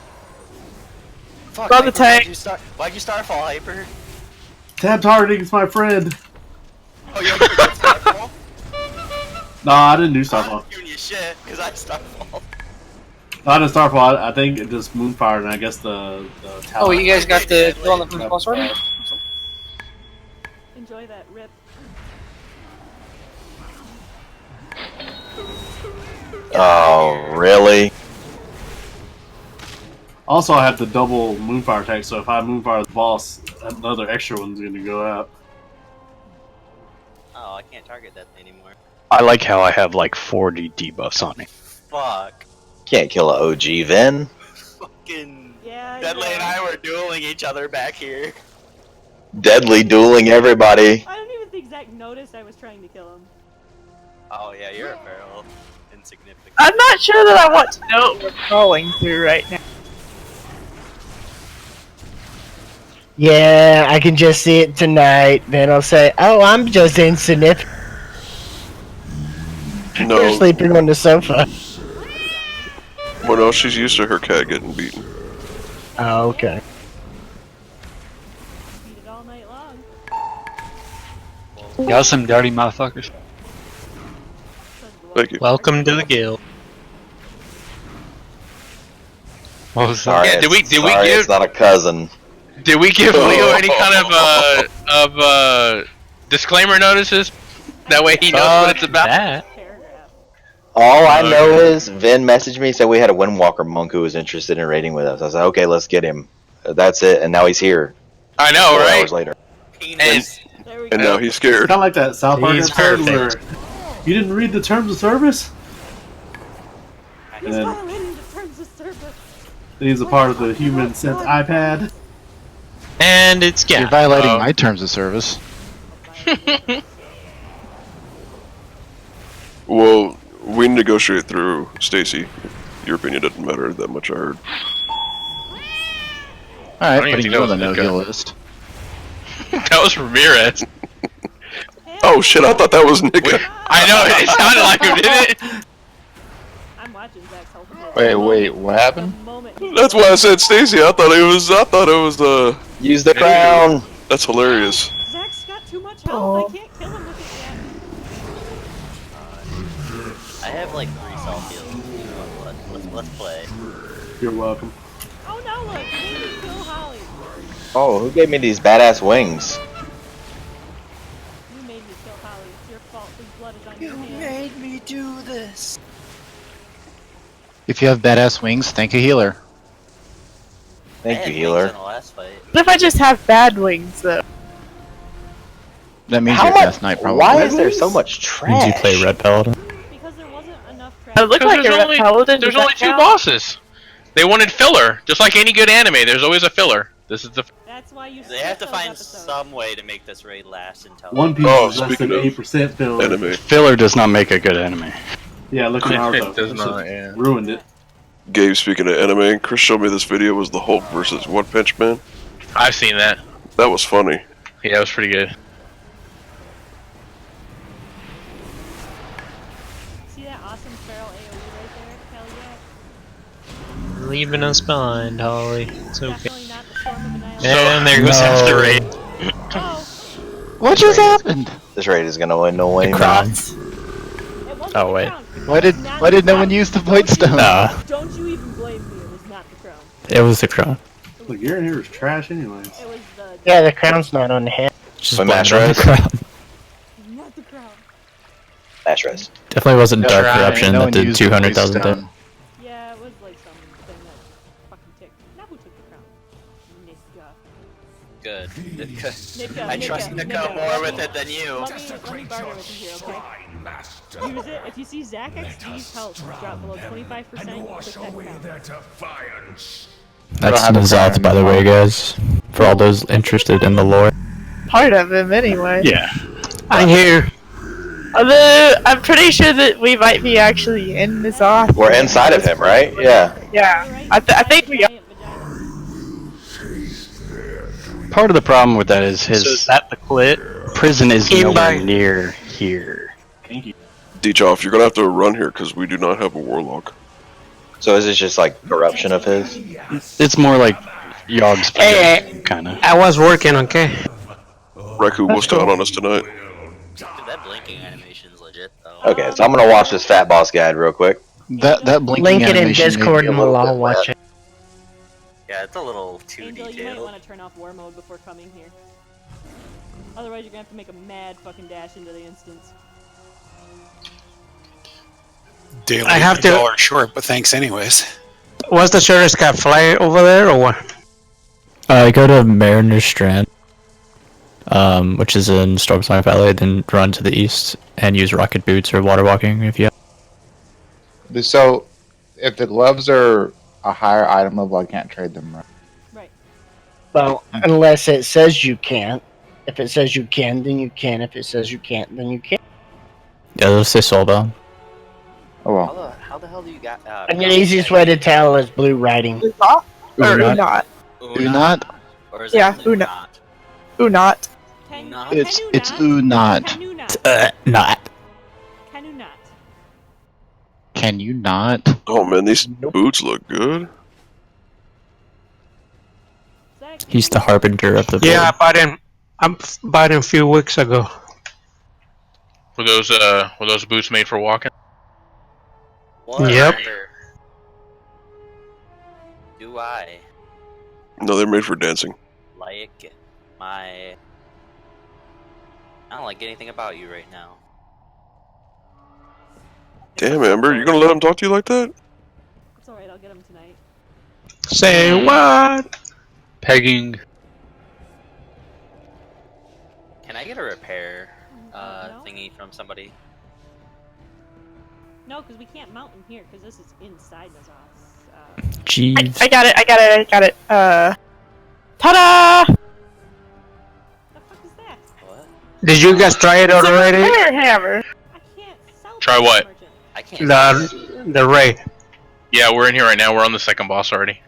Fuck,
Run the
Hyper,
tank.
Why'd you Starfall, Hyper?
Tab targeting is my friend.
Oh, you did Starfall?
No, I didn't do
I'm
Starfall.
giving you shit, because I Starfall.
No, I didn't Starfall. I think it just Moonfire, and I guess the talent.
Oh, you guys got the kill on the first boss already?
Enjoy that rip.
Oh, really?
Also, I have the double Moonfire attack, so if I Moonfire the boss, another extra one's going to go out.
Oh, I can't target that anymore.
I like how I have like 40 debuffs on me.
Fuck.
Can't kill an OG Ven.
Fucking
Yeah.
Deadly and I were dueling each other back here.
Deadly dueling everybody.
I don't even think Zach noticed I was trying to kill him.
Oh yeah, you're a feral. Insignificant.
I'm not sure that I want to know what we're crawling through right now.
Yeah, I can just see it tonight. Then I'll say, "Oh, I'm just insignificant."
No.
You're sleeping on the sofa.
Well, no, she's used to her cat getting beaten.
Oh, okay.
Beat it all night long.
Y'all some dirty motherfuckers.
Thank you.
Welcome to the guild.
What was
Sorry,
that?
Yeah, did we
sorry,
give-
it's not a cousin.
Did we give Leo any kind of disclaimer notices? That way he knows what it's about.
That.
All I know is Vin messaged me, said we had a Windwalker monk who was interested in raiding with us. I said, okay, let's get him. That's it, and now he's here.
I know,
4
right?
hours later.
And now he's scared.
Kind of like that South Park
He's
episode where
perfect.
you didn't read the terms of service.
He's
And
violating the terms of service.
he's a part of the human sent iPad.
And it's
You're violating my terms of service.
Well, we negotiate through Stacy. Your opinion doesn't matter that much, I heard.
Alright,
even
putting
think
you
that
on the
was
no-heal
Nico.
list.
That was Ramirez.
Oh shit, I thought that was Nick.
I know, it sounded like him, didn't it?
I'm watching Zach's health.
Wait, what happened?
That's why I said Stacy. I thought it was.
Use the crown.
That's hilarious.
Zach's got too much health. I can't kill him with it yet.
I have like 3 self heals. Let's play.
You're welcome.
Oh no! Look, you made me kill Holly.
Oh, who gave me these badass wings?
You made me kill Holly. It's your fault. His blood is on your hands.
me do this.
If you have badass wings, thank a healer.
Thank you, healer.
In the last fight.
What if I just have bad wings, though?
That means
How
you're
much?
Death Knight, probably.
Why is there so much trash?
Did you play Red Paladin?
Because there wasn't enough trash.
I look like a red paladin.
There's
does
only
that
2
count?
bosses. They wanted filler, just like any good anime. There's always a filler. This is the.
That's why you.
They have to
skip those
find
episodes.
some way to make this raid last until.
One Piece
Oh,
is less than
speaking of
8% filler.
Anime.
Filler does not make a good anime.
Yeah, look at Naruto.
It does
That
not,
shit
yeah.
ruined it.
Gabe, speaking of anime, Chris showed me this video. Was the Hulk versus One Punch Man?
I've seen that.
That was funny.
Yeah, it was pretty good.
See that awesome feral AoE right there? Hell yeah.
Leaving us behind, Holly. It's okay.
Definitely not the storm of annihilation.
And there goes half the raid.
Oh,
What just happened?
This raid is gonna annoy me.
Cross.
it wasn't
Oh,
the
wait.
crown.
Why did
It was not
why did
the
no one
crown.
use the void stone?
Don't you even blame me. It was not the crown.
It was the crown.
Look, your in here is trash anyways.
It was the.
Yeah, the crown's not on the hand.
Just
But
blame
Mash
it on the
Rose?
crown.
Not the crown.
Dash rest.
Definitely wasn't Dark
Right,
Corruption
no
that
one
did
used the void
200,000
stone.
damage.
Yeah, it was like something that fucking ticked. Now who took the crown? Nika.
Good.
Nika,
I trust
Nika,
Nico
Nika.
more with it than you.
Let me barter with you here, okay? Use it. If you see Zach XD's health drop below 25%, you pick that crown.
That's Nazoth, by the way, guys. For all those interested in the lore.
Part of him, anyway.
Yeah.
I'm here.
Although, I'm pretty sure that we might be actually in this off.
We're inside of him, right? Yeah.
Yeah. I think we are.
Part of the problem with that is his
So is that the clit?
prison is
Came by-
nowhere near here.
Dechoff, you're gonna have to run here because we do not have a warlock.
So is it just like corruption of his?
It's more like Yogg's
Hey,
kind of.
I was working, okay?
Raku was down on us tonight.
Dude, that blinking animation's legit though.
Okay, so I'm gonna watch this Fat Boss guide real quick.
That blinking
Link it in
animation made me
Discord
a
and
little
we'll all
bit
watch it.
Yeah, it's a little too
Angel, you might
detailed.
want to turn off war mode before coming here. Otherwise, you're gonna have to make a mad fucking dash into the instance.
Daily
I have to-
$1 short, but thanks anyways.
What's the shortest cut? Fly over there or what?
Go to Mariner's Strand, which is in Stormsong Valley, then run to the east and use rocket boots or water walking if you have.
So, if the gloves are a higher item level, I can't trade them, right?
Right.
Well, unless it says you can't. If it says you can, then you can. If it says you can't, then you can't.
Yeah, they'll say soulbound.
Oh well.
How the hell do you got?
And the easiest way to tell is blue writing.
Or Unot.
Unot?
Or is
Yeah,
it
Unot. Unot.
It's Unot.
Not.
Can you not?
Can you not?
Oh man, these boots look good.
He's the harbinger of the board.
Yeah, I bought him a few weeks ago.
Were those boots made for walking?
Yep.
Do I
No, they're made for dancing.
like my? I don't like anything about you right now.
Damn, Amber, you gonna let him talk to you like that?
It's alright, I'll get him tonight.
Say what?
Pegging.
Can I get a repair thingy from somebody?
No, because we can't mount in here, because this is inside Nazas.
Jeeves.
I got it. Ta-da!
Did you guys try it
It's a
already?
repair hammer.
Try what?
I can't.
The raid.
Yeah, we're in here right now. We're on the second boss already.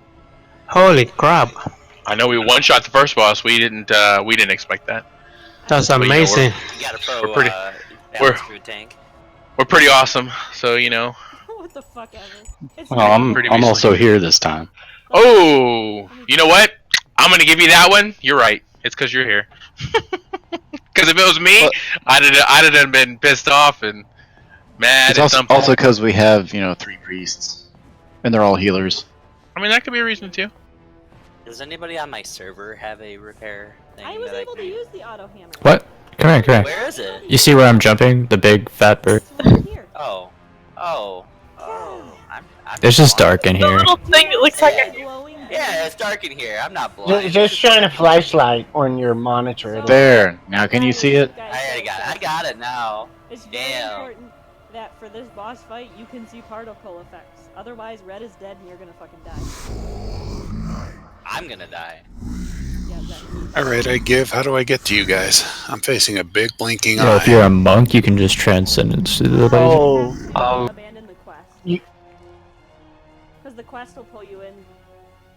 Holy crap!
I know we one-shot the first boss. We didn't expect that.
That's
But,
amazing.
You got a pro.
We're pretty.
Balance food tank.
We're pretty awesome. So you know.
What the fuck ever.
Well, I'm also here this time.
Oh, you know what? I'm gonna give you that one. You're right. It's because you're here. Because if it was me, I'd have been pissed off and mad.
It's
at
also
something.
because we have 3 priests, and they're all healers.
I mean, that could be a reason too.
Does anybody on my server have a repair thing?
I was able to use the auto hammer.
What? Come here.
Where is it?
You see where I'm jumping? The big fat bird.
Oh.
It's just dark in
The
here.
little thing that looks like a...
Yeah, it's dark in here. I'm not blind.
Just shine a flashlight on your monitor.
There. Now can you see it?
I got it now.
It's very important that for this boss fight, you can see particle effects. Otherwise, Red is dead and you're gonna fucking die.
I'm gonna die.
Alright, how do I get to you guys? I'm facing a big blinking
Yeah,
eye.
if you're a monk, you can just transcendence to the
Abandon the quest. Because the quest will pull you in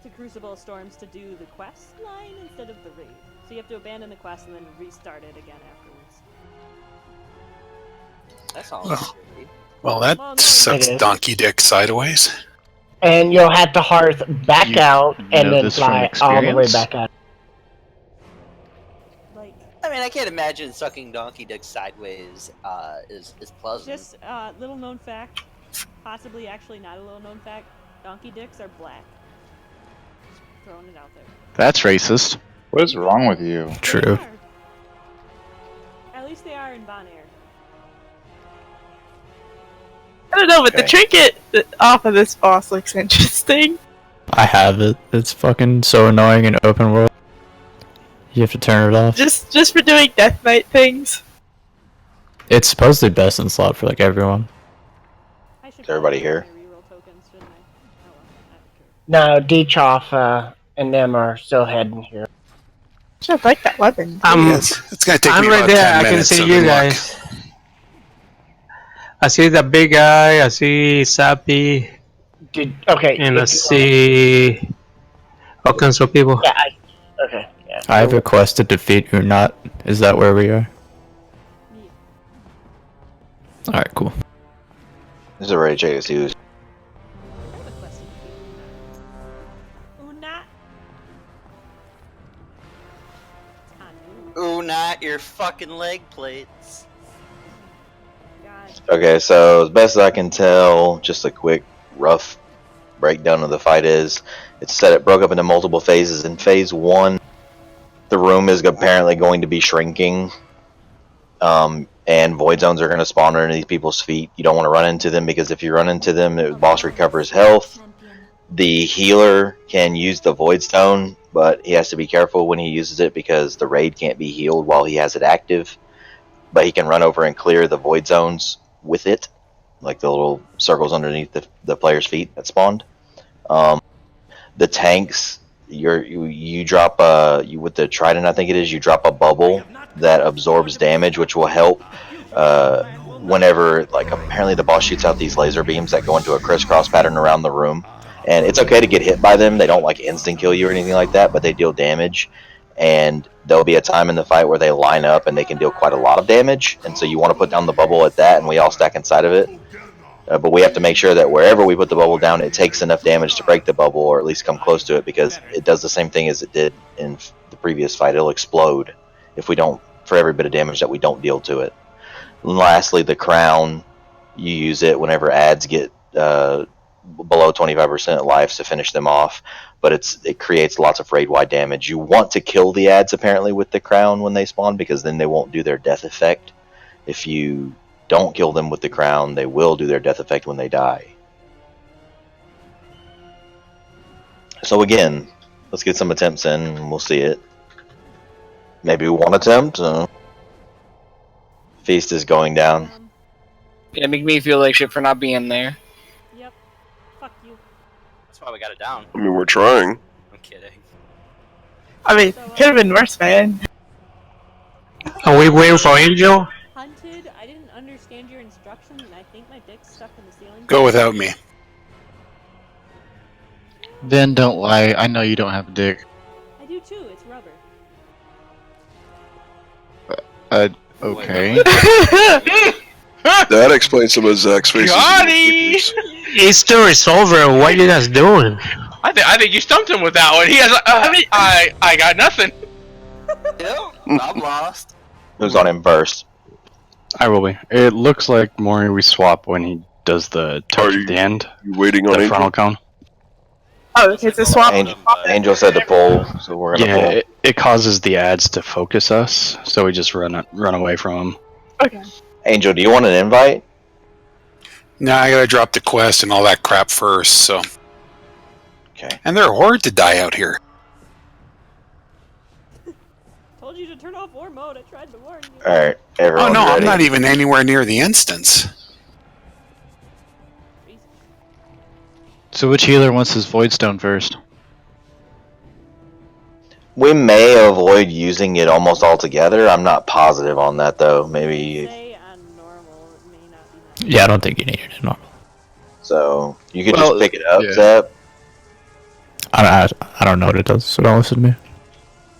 to Crucible of Storms to do the quest line instead of the raid. So you have to abandon the quest and then restart it again afterwards.
That's all.
Well, that sucks donkey dick sideways.
And you'll have to hearth back out and
know
then
this from
fly all the way
experience?
back out.
I mean, I can't imagine sucking donkey dick sideways is pleasant.
Just little known fact, possibly actually not a little known fact, donkey dicks are black. Just throwing it out there.
That's racist. What is wrong with you?
True.
At least they are in Bon Air.
I don't know, but the trinket off of this boss looks interesting.
I have it. It's fucking so annoying in open world. You have to turn it off.
Just for doing Death Knight things.
It's supposedly best in slot for like everyone.
Is everybody here?
No, Dechoff and them are still heading here.
I like that weapon.
It's gonna take
I'm
me
right
about
there.
10
I can
minutes
see
of
you
luck.
guys. I see the big guy. I see Sappy.
Okay.
And I see all kinds of people.
Yeah. Okay. Yeah.
I have a quest to defeat Unot. Is that where we are? Alright, cool.
This is ready to check to see who's.
Ooh, not your fucking leg plates.
Okay, so as best as I can tell, just a quick, rough breakdown of the fight is, it's said it broke up into multiple phases. In phase 1, the room is apparently going to be shrinking, and void zones are going to spawn underneath people's feet. You don't want to run into them, because if you run into them, the boss recovers health, The healer can use the Void Stone, but he has to be careful when he uses it because the raid can't be healed while he has it active. But he can run over and clear the Void Zones with it, like the little circles underneath the player's feet that spawned. The tanks, you drop with the Trident, I think it is, you drop a bubble that absorbs damage, which will help whenever, like, apparently the boss shoots out these laser beams that go into a crisscross pattern around the room. And it's okay to get hit by them. They don't like instant kill you or anything like that, but they deal damage. And there'll be a time in the fight where they line up and they can deal quite a lot of damage. And so you want to put down the bubble at that, and we all stack inside of it. But we have to make sure that wherever we put the bubble down, it takes enough damage to break the bubble, or at least come close to it, because it does the same thing as it did in the previous fight. It'll explode if we don't, for every bit of damage that we don't deal to it. And lastly, the crown, you use it whenever ads get below 25% lives to finish them off, but it creates lots of raid-wide damage. You want to kill the ads apparently with the crown when they spawn, because then they won't do their death effect. If you don't kill them with the crown, they will do their death effect when they die. So again, let's get some attempts in and we'll see it. Maybe one attempt. Feast is going down.
Yeah, make me feel like shit for not being there.
Yep. Fuck you.
That's why we got it down.
I mean, we're trying.
I'm kidding.
I mean, could have been worse, man.
Are we waiting for Angel?
Hunted, I didn't understand your instructions, and I think my dick's stuck in the ceiling.
Go without me.
Then don't lie. I know you don't have a dick.
I do too, it's rubber.
Okay.
That explains some of Zach's faces.
Johnny!
It's the resolver. What are you guys doing?
I think you stumped him with that one. He has. I got nothing.
Yep, I'm lost.
Who's on him first?
I will be. It looks like Maury we swap when he does the touch at the end.
You waiting on
the
Angel?
frontal cone.
Oh, it's a swap.
Angel said to pull, so we're gonna pull.
It causes the ads to focus us, so we just run away from them.
Okay.
Angel, do you want an invite?
No, I gotta drop the quest and all that crap first, so.
Okay.
And they're a horde to die out here.
Told you to turn off war mode, I tried to warn you.
Alright, everyone.
Oh no,
ready?
I'm not even anywhere near the instance.
So which healer wants his Void Stone first?
We may avoid using it almost altogether. I'm not positive on that though. Maybe.
Yeah, I don't think you need it in normal.
So you could just pick it up,
yeah.
Zep.
I don't know what it does, so don't listen to me.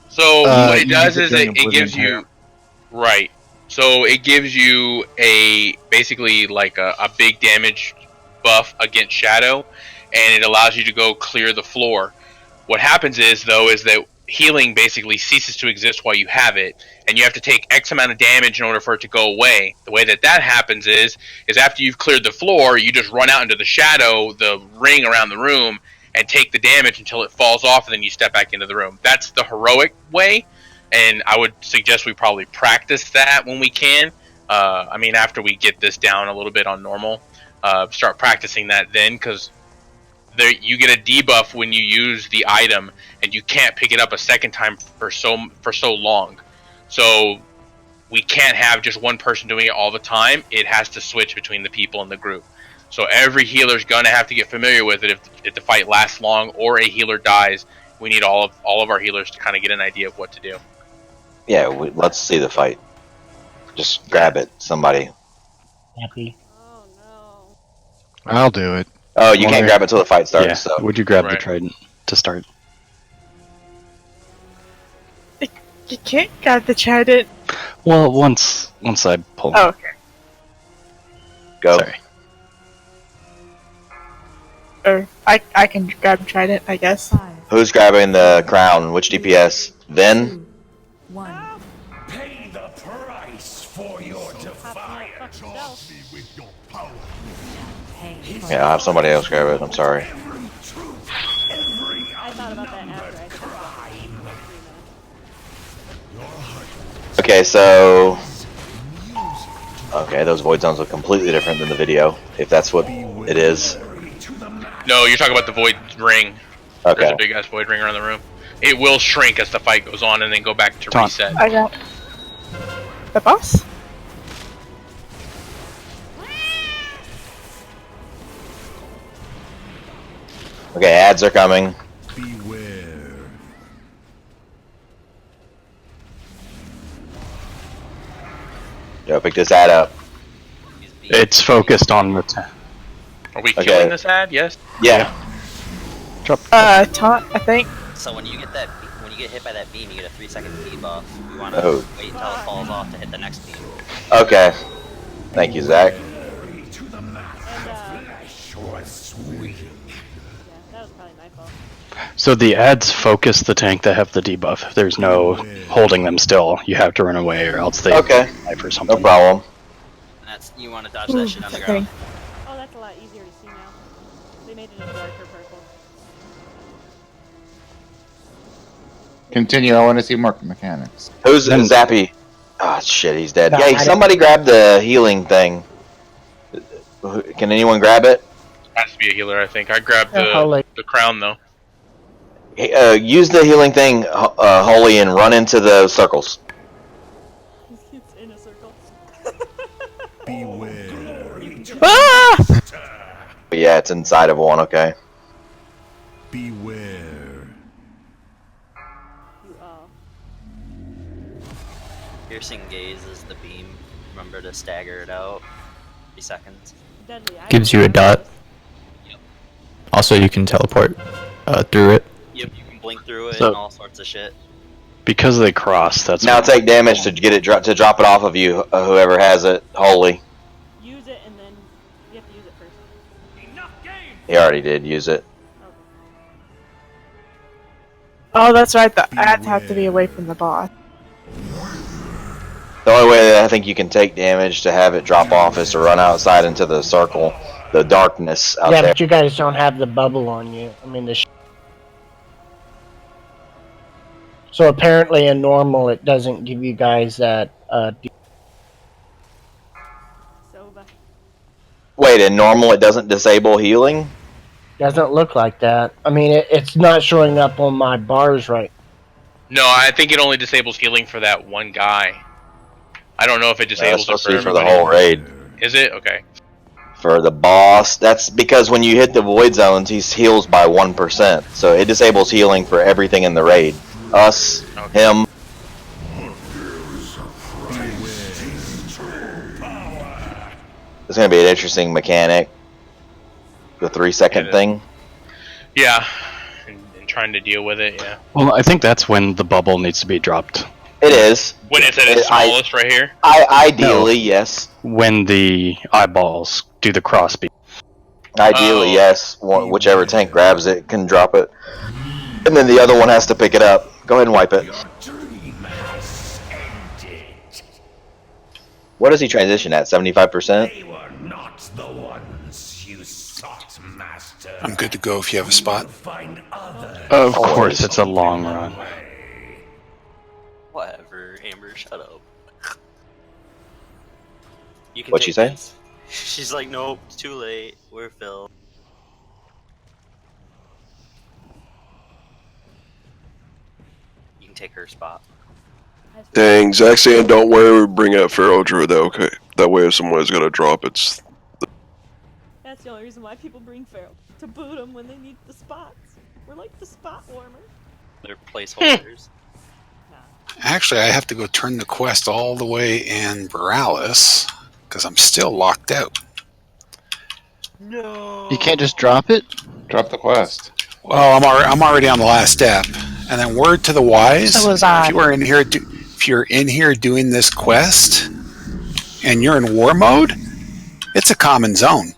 So what it
you
does
get
is
during
it
Oblivion
gives you right. So it gives you basically like a big damage buff against shadow, and it allows you to go clear the floor. What happens is that healing basically ceases to exist while you have it, and you have to take X amount of damage in order for it to go away. The way that happens is after you've cleared the floor, you just run out into the shadow, the ring around the room, and take the damage until it falls off, and then you step back into the room. That's the heroic way, and I would suggest we probably practice that when we can. I mean, after we get this down a little bit on normal, start practicing that then, because you get a debuff when you use the item, and you can't pick it up a second time for so long. So we can't have just one person doing it all the time. It has to switch between the people in the group. So every healer's gonna have to get familiar with it if the fight lasts long or a healer dies. We need all of our healers to kind of get an idea of what to do.
Yeah, let's see the fight. Just grab it, somebody.
Happy.
Oh no.
I'll do it.
Oh, you can't grab it till the fight starts.
Yeah.
So.
Would you grab the
Right.
trident to start?
You can't grab the trident.
Well, once I pull.
Oh, okay.
Go.
Sorry.
Or I can grab trident, I guess.
Who's grabbing the crown? Which DPS? Then?
One.
Pay the price for your defiance.
Yeah, I'll have somebody else grab it. I'm sorry.
I thought about that after I said
Okay, so. Okay, those void zones look completely different than the video, if that's what it is.
No, you're talking about the void ring.
Okay.
There's a big ass void ring around the room. It will shrink as the fight goes on and then go back to reset.
I got the boss.
Okay, ads are coming.
Beware.
Yo, pick this ad up.
It's focused on the.
Are we killing this ad? Yes.
Yeah.
Taunt, I think.
So when you get that, when you get hit by that beam, you get a 3-second debuff. You want to
Oh.
wait until it falls off to hit the next beam.
Okay. Thank you, Zach.
So the ads focus the tank that have the debuff. There's no holding them still. You have to run away or else they die for something.
No problem.
And that's, you want to dodge that shit on the ground.
Oh, that's a lot easier to see now. They made it a darker purple.
Continue. I want to see more mechanics.
Who's Zappy? Oh shit, he's dead.
No,
Hey,
I
somebody grab the healing thing. Can anyone grab it?
Has to be a healer, I think. I grabbed
holy.
the crown though.
Hey, use the healing thing, Holy, and run into the circles.
It's in a circle.
Ah!
Yeah, it's inside of one. Okay.
Beware.
Piercing gaze is the beam. Remember to stagger it out. 3 seconds.
Gives you a dot. Also, you can teleport through it.
Yep, you can blink through it
So-
and all sorts of shit.
Because they cross. That's
Now take damage to get it to drop it off of you. Whoever has it, Holy.
Use it and then you have to use it first.
He already did use it.
Oh, that's right. The ads have to be away from the boss.
The only way that I think you can take damage to have it drop off is to run outside into the circle, the darkness out
Yeah,
there.
but you guys don't have the bubble on you. I mean, so apparently in normal it doesn't give you guys that.
Wait, in normal it doesn't disable healing?
Doesn't look like that. I mean, it's not showing up on my bars right.
No, I think it only disables healing for that one guy. I don't know if it disables
supposed
it
to
for
be for the
everybody.
whole raid.
Is it? Okay.
For the boss, that's because when you hit the void zones, he heals by 1%. So it disables healing for everything in the raid. Us, him. It's gonna be an interesting mechanic. The 3-second thing.
Yeah. And trying to deal with it, yeah.
Well, I think that's when the bubble needs to be dropped.
It is.
When it's at its smallest right here?
Ideally, yes.
When the eyeballs do the cross beam.
Ideally, yes. Whichever tank grabs it can drop it. And then the other one has to pick it up. Go ahead and wipe it. What does he transition at? 75%?
I'm good to go if you have a spot.
Of course, it's a long run.
Whatever, Amber, shut up. You can
What'd she
take
say?
this. She's like, nope, it's too late. We're filled. You can take her spot.
Dang, Zach saying don't worry, bring out Pharaoh Druid. Okay, that way if someone's gonna drop, it's.
That's the only reason why people bring Pharaoh. To boot them when they need the spots. We're like the spot warmer.
They're placeholders.
Actually, I have to go turn the quest all the way in Borealis because I'm still locked out.
No.
You can't just drop it?
Drop the quest.
Well, I'm already on the last step. And then word to the wise:
So was I.
if you are in here, if you're in here doing this quest, and you're in war mode, it's a common zone.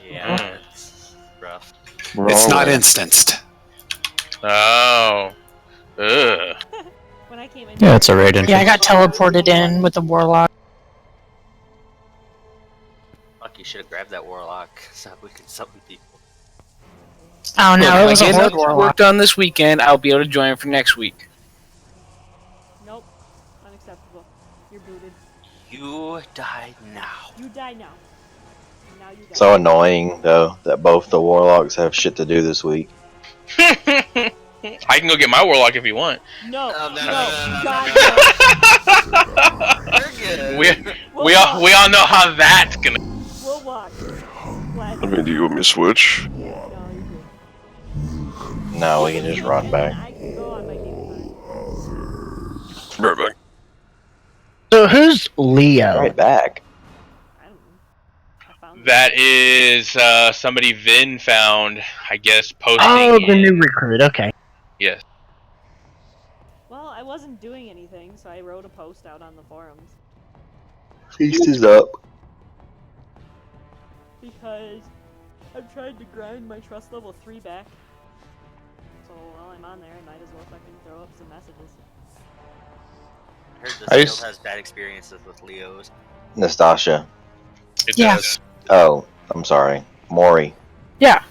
Yeah, it's rough.
It's not instanced.
Oh. Ugh.
When I came in.
Yeah, it's a raid
Yeah, I got teleported in with the warlock.
Fuck, you should have grabbed that warlock so we could summon people.
Oh no, it
Look,
was
I
a
get
horde
it
warlock.
worked on this weekend. I'll be able to join for next week.
Nope. Unacceptable. You're booted.
You die now.
You die now.
So annoying though that both the warlocks have shit to do this week.
I can go get my warlock if you want.
No,
no,
God,
We all know how that's gonna.
We'll walk.
I mean, do you want me to switch?
No, we can just run back.
Right back.
So who's Leo?
Right back.
That is somebody Vin found, I guess, posting.
Oh, the new recruit. Okay.
Yes.
Well, I wasn't doing anything, so I wrote a post out on the forums.
Feast is up.
Because I'm trying to grind my trust level 3 back. So while I'm on there, I might as well fucking throw up some messages.
I heard this guild has bad experiences with Leos.
Nastasha.
It does.
Oh, I'm sorry. Maury.
Yeah.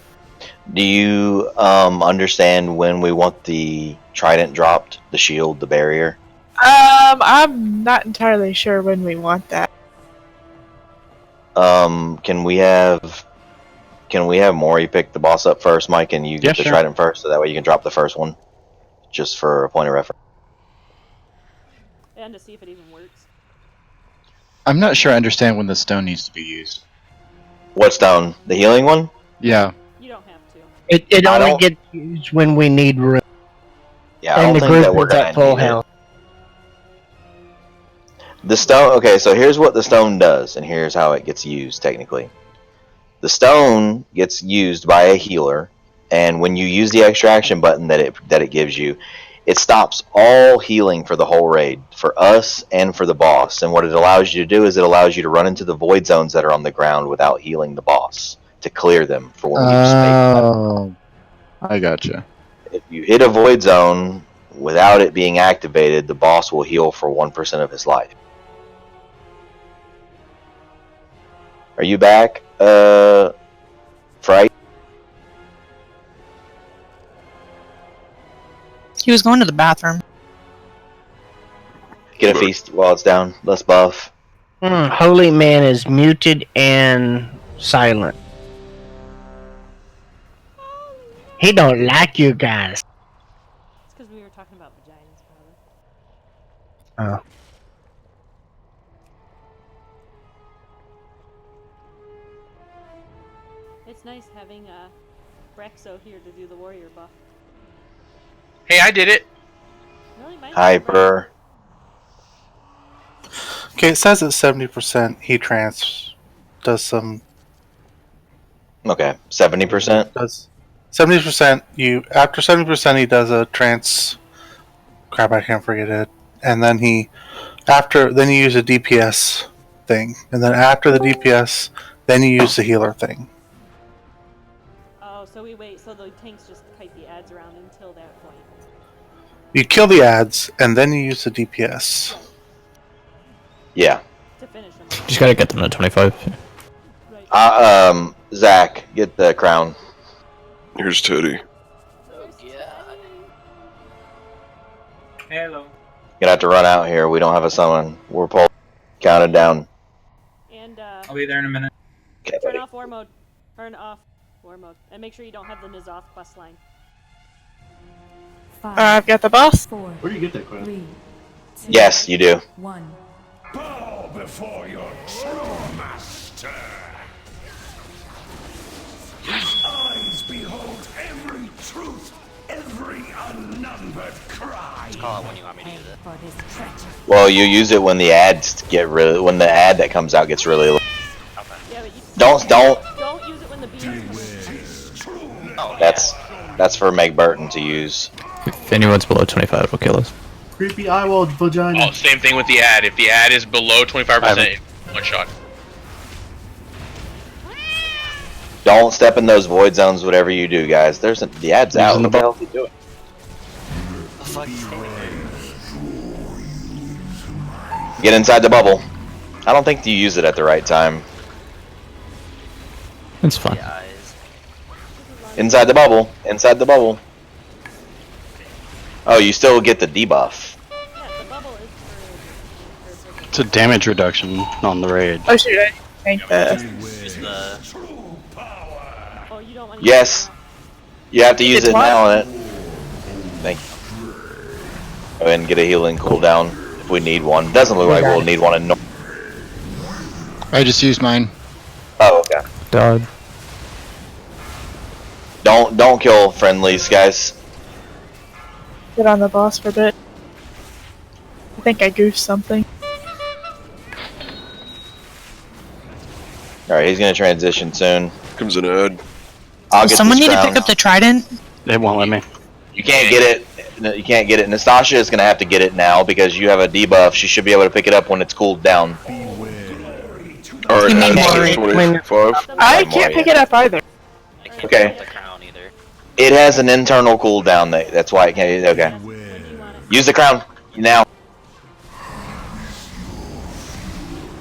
Do you understand when we want the trident dropped? The shield, the barrier?
I'm not entirely sure when we want that.
Can we have Maury pick the boss up first, Mike, and you get the trident first, so that way you can drop the first one? Just for a point of reference.
And to see if it even works.
I'm not sure I understand when the stone needs to be used.
What stone? The healing one?
Yeah.
You don't have to.
It only gets used when we need room.
Yeah, I
and
don't
the
think
group
that we're
is at
gonna
full
need it.
health.
The stone, okay, so here's what the stone does, and here's how it gets used, technically. The stone gets used by a healer, and when you use the extraction button that it gives you, it stops all healing for the whole raid, for us and for the boss. And what it allows you to do is it allows you to run into the void zones that are on the ground without healing the boss, to clear them for when we just make
Oh, I gotcha.
If you hit a void zone without it being activated, the boss will heal for 1% of his life. Are you back, Fright?
He was going to the bathroom.
Get a feast while it's down. Let's buff.
Holy Man is muted and silent. He don't like you guys.
It's because we were talking about vaginas, probably.
Oh.
It's nice having Brexo here to do the warrior buff.
Hey, I did it.
Really? Mine's
Hyper.
Okay, it says that 70% E-Trans does some...
Okay, 70%?
Does 70%, after 70% he does a trance... Crap, I can't forget it. And then then you use a DPS thing. And then after the DPS, then you use the healer thing.
Oh, so we wait, so the tanks just kite the ads around until that point.
You kill the ads, and then you use the DPS.
Yeah.
To finish them.
Just gotta get them to 25.
Zach, get the crown.
Here's Teddy.
Hello.
Gonna have to run out here. We don't have a summon. We're counted down.
And
I'll be there in a minute.
turn off war mode. Turn off war mode. And make sure you don't have the N'Zoth quest line.
I've got the boss.
Where do you get that crap?
Yes, you do.
1.
Bow before your true master. His eyes behold every truth, every unnumbered cry.
Just call it when you want me to use it.
Well, you use it when the ads get when the ad that comes out gets really low.
Yeah, but
Don't.
Don't use it when the beam comes.
That's for Meg Burton to use.
If anyone's below 25, it'll kill us.
Creepy eyewall vagina.
Oh, same thing with the ad. If the ad is below 25%, one shot.
Don't step in those void zones. Whatever you do, guys. The ad's out. What the hell is he doing? Get inside the bubble. I don't think you use it at the right time.
It's fine.
Inside the bubble. Inside the bubble. Oh, you still get the debuff.
It's a damage reduction on the raid.
Oh shoot, I think
the.
Oh, you don't want to.
Yes. You have to use it now on it. Thank you. Go ahead and get a healing cooldown if we need one. Doesn't look like we'll need one in.
I just used mine.
Oh, okay.
Dog.
Don't kill friendlies, guys.
Get on the boss for a bit. I think I goofed something.
All right, he's gonna transition soon.
Comes an ad.
I'll get
Someone
this
need to
crown.
pick up the trident.
It won't let me.
You can't get it. No, you can't get it. Nastasha is gonna have to get it now because you have a debuff. She should be able to pick it up when it's cooled down.
Alright,
You mean
ad 25.
I can't pick it up either.
Okay. It has an internal cooldown. That's why it can't. Okay. Use the crown now.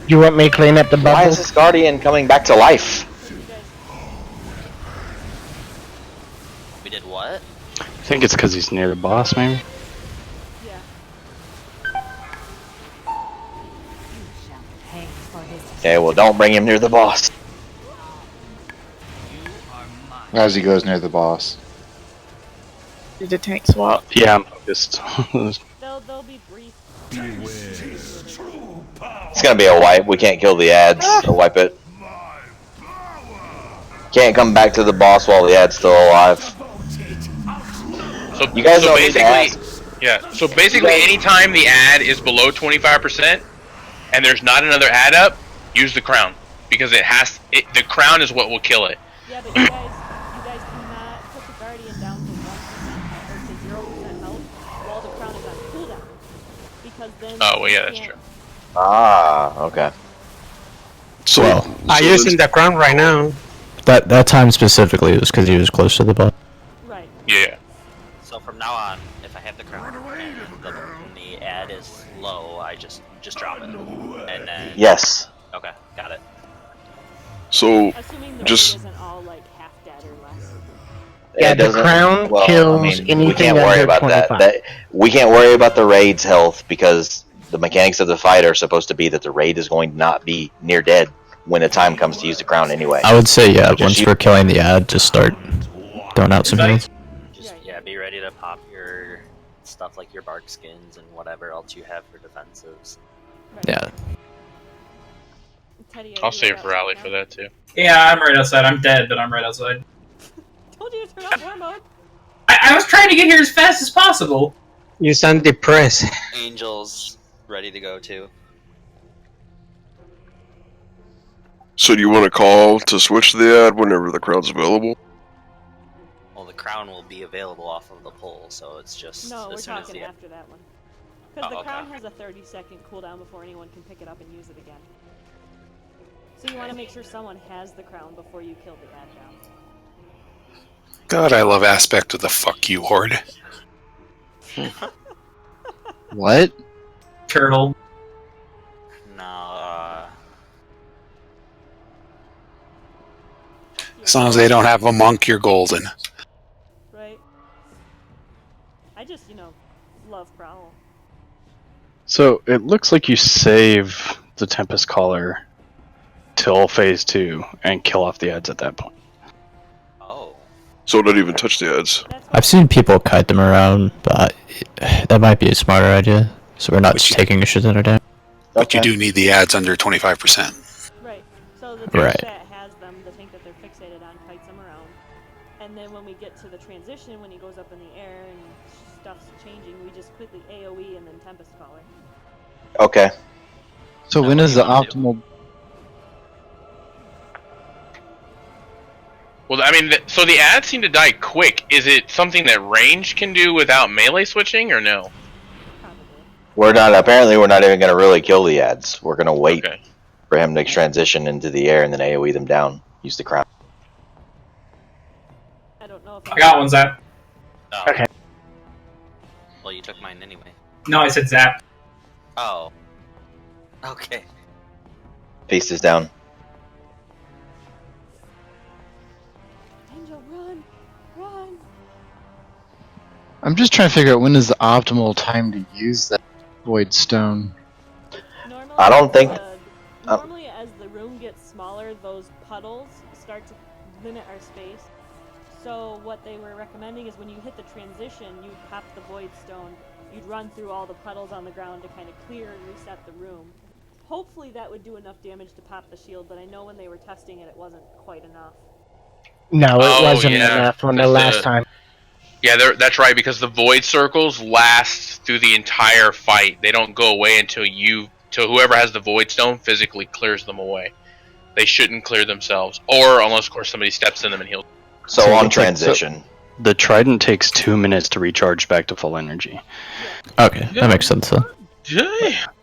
You want me to clean up the bubble?
Why is this guardian coming back to life?
We did what?
I think it's because he's near the boss, maybe.
Okay, well, don't bring him near the boss.
As he goes near the boss.
Did a tank swap?
Yeah, I'm focused.
They'll be brief.
It's gonna be a wipe. We can't kill the ads. So wipe it. Can't come back to the boss while the ad's still alive.
So,
You guys
so
don't need to ask.
basically, yeah. So basically, anytime the ad is below 25% and there's not another ad up, use the crown because the crown is what will kill it.
Yeah, but you guys cannot put the guardian down to 1% or to 0% health while the crown is on cooldown, because then.
Oh well, yeah, that's true.
Ah, okay.
So,
I'm using the crown right now.
That time specifically was because he was close to the boss.
Right.
Yeah.
So from now on, if I have the crown and the ad is low, I just drop it. And then.
Yes.
Okay, got it.
So,
Assuming the
just.
raid isn't all like half dead or less.
Yeah,
It
the
doesn't-
crown
well,
kills
I mean, we
anything
can't worry
under
about
25.
that. We can't worry about the raid's health because the mechanics of the fight are supposed to be that the raid is going to not be near dead when the time comes to use the crown anyway.
I would say, yeah,
Just
once
use-
we're killing the ad, just start throwing out some heals.
Just, yeah, be ready to pop your stuff like your bark skins and whatever else you have for defensives.
Yeah.
Teddy,
I'll save Rally for that too.
Yeah, I'm right outside. I'm dead, but I'm right outside.
Told you to turn off war mode.
I was trying to get here as fast as possible.
You sound depressed.
Angels ready to go too.
So do you want to call to switch to the ad whenever the crown's available?
Well, the crown will be available off of the pole, so it's just
No, we're
as soon as
talking
the
after that one. Because
Oh,
the
okay.
crown has a 30-second cooldown before anyone can pick it up and use it again. So you want to make sure someone has the crown before you kill the ad down.
God, I love aspect of the fuck you horde.
What?
Turtle.
No,
As long as they don't have a monk, you're golden.
Right? I just, love Prowl.
So it looks like you save the Tempest Caller till phase 2 and kill off the ads at that point.
Oh.
So don't even touch the ads.
I've seen people kite them around, but that might be a smarter idea. So we're not just taking a shit ton of damage.
But you do need the ads under 25%.
Right. So the tank
Right.
that has them, the tank that they're fixated on, kites them around. And then when we get to the transition, when he goes up in the air and stuff's changing, we just quickly AoE and then Tempest Caller.
Okay.
So when is the optimal?
Well, I mean, so the ads seem to die quick. Is it something that range can do without melee switching, or no?
Apparently we're not even going to really kill the ads. We're going to wait for him to transition into the air and then AoE them down. Use the crown.
I don't know if
I got one, Zap.
Oh.
Okay.
Well, you took mine anyway.
No, I said Zap.
Oh. Okay.
Feast is down.
Angel, run! Run!
I'm just trying to figure out when is the optimal time to use that Void Stone.
I don't think.
Normally, as the room gets smaller, the those puddles start to limit our space. So what they were recommending is when you hit the transition, you'd pop the Void Stone, you'd run through all the puddles on the ground to kind of clear and reset the room. Hopefully that would do enough damage to pop the shield, but I know when they were testing it, it wasn't quite enough.
No, it wasn't enough on the last time.
Yeah, that's right, because the void circles last through the entire fight. They don't go away until whoever has the void stone physically clears them away. They shouldn't clear themselves, or unless of course somebody steps in them and heals.
So on transition,
the trident takes 2 minutes to recharge back to full energy.
Okay, that makes sense then.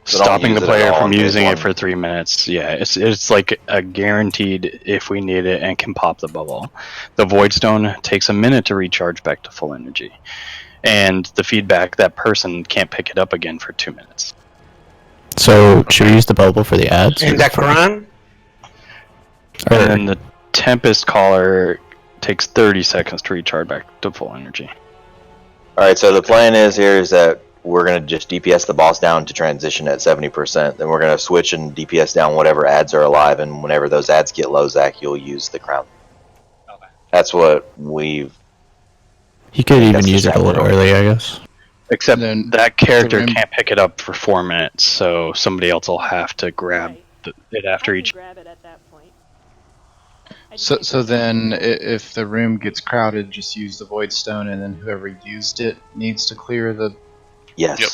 Stopping the player from using
one.
it for 3 minutes. Yeah, it's like a guaranteed if we need it and can pop the bubble. The void stone takes a minute to recharge back to full energy, and the feedback, that person can't pick it up again for 2 minutes.
So should we use the bubble for the ads?
In the Quran?
And then the Tempest Caller takes 30 seconds to recharge back to full energy.
Alright, so the plan is that we're going to just DPS the boss down to transition at 70%. Then we're going to switch and DPS down whatever ads are alive, and whenever those ads get low, Zach, you'll use the crown. Okay. That's what we've...
You could even use it a little early, I guess.
Except then that character can't pick it up for 4 minutes, so somebody else will have to grab it after each...
Grab it at that point.
So then, if the room gets crowded, just use the void stone, and then whoever used it needs to clear the.
Yes.
Yep.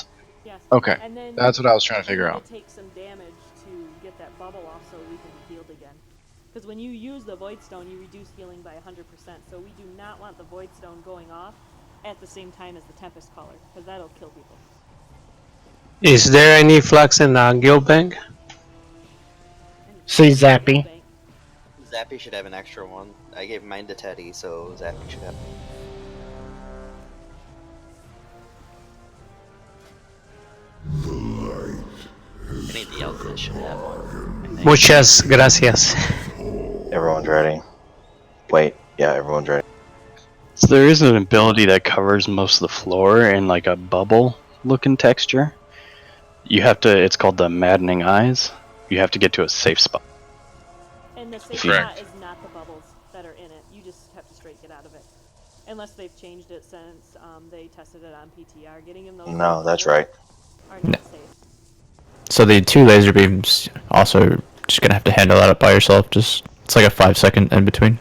Yes.
Okay.
And then
That's what I was trying to figure out.
Take some damage to get that bubble off, so we can be healed again. Because when you use the void stone, you reduce healing by 100%. So we do not want the void stone going off at the same time as the Tempest Caller, because that'll kill people.
Is there any flux in the guild bank?
See Zappy.
Zappy should have an extra one. I gave mine to Teddy, so Zappy should have. I think the outfit should have one.
Muchas gracias.
Everyone's ready. Wait, yeah, everyone's ready.
So there is an ability that covers most of the floor in like a bubble looking texture. You have to, it's called the Maddening Eyes. You have to get to a safe spot.
And the safe spot is not the bubbles that are in it. You just have to straight get out of it. Unless they've changed it since they tested it on PTR. Getting in those.
No, that's right.
Are not safe.
So the 2 laser beams also just gonna have to handle that up by yourself. Just it's like a 5-second in between.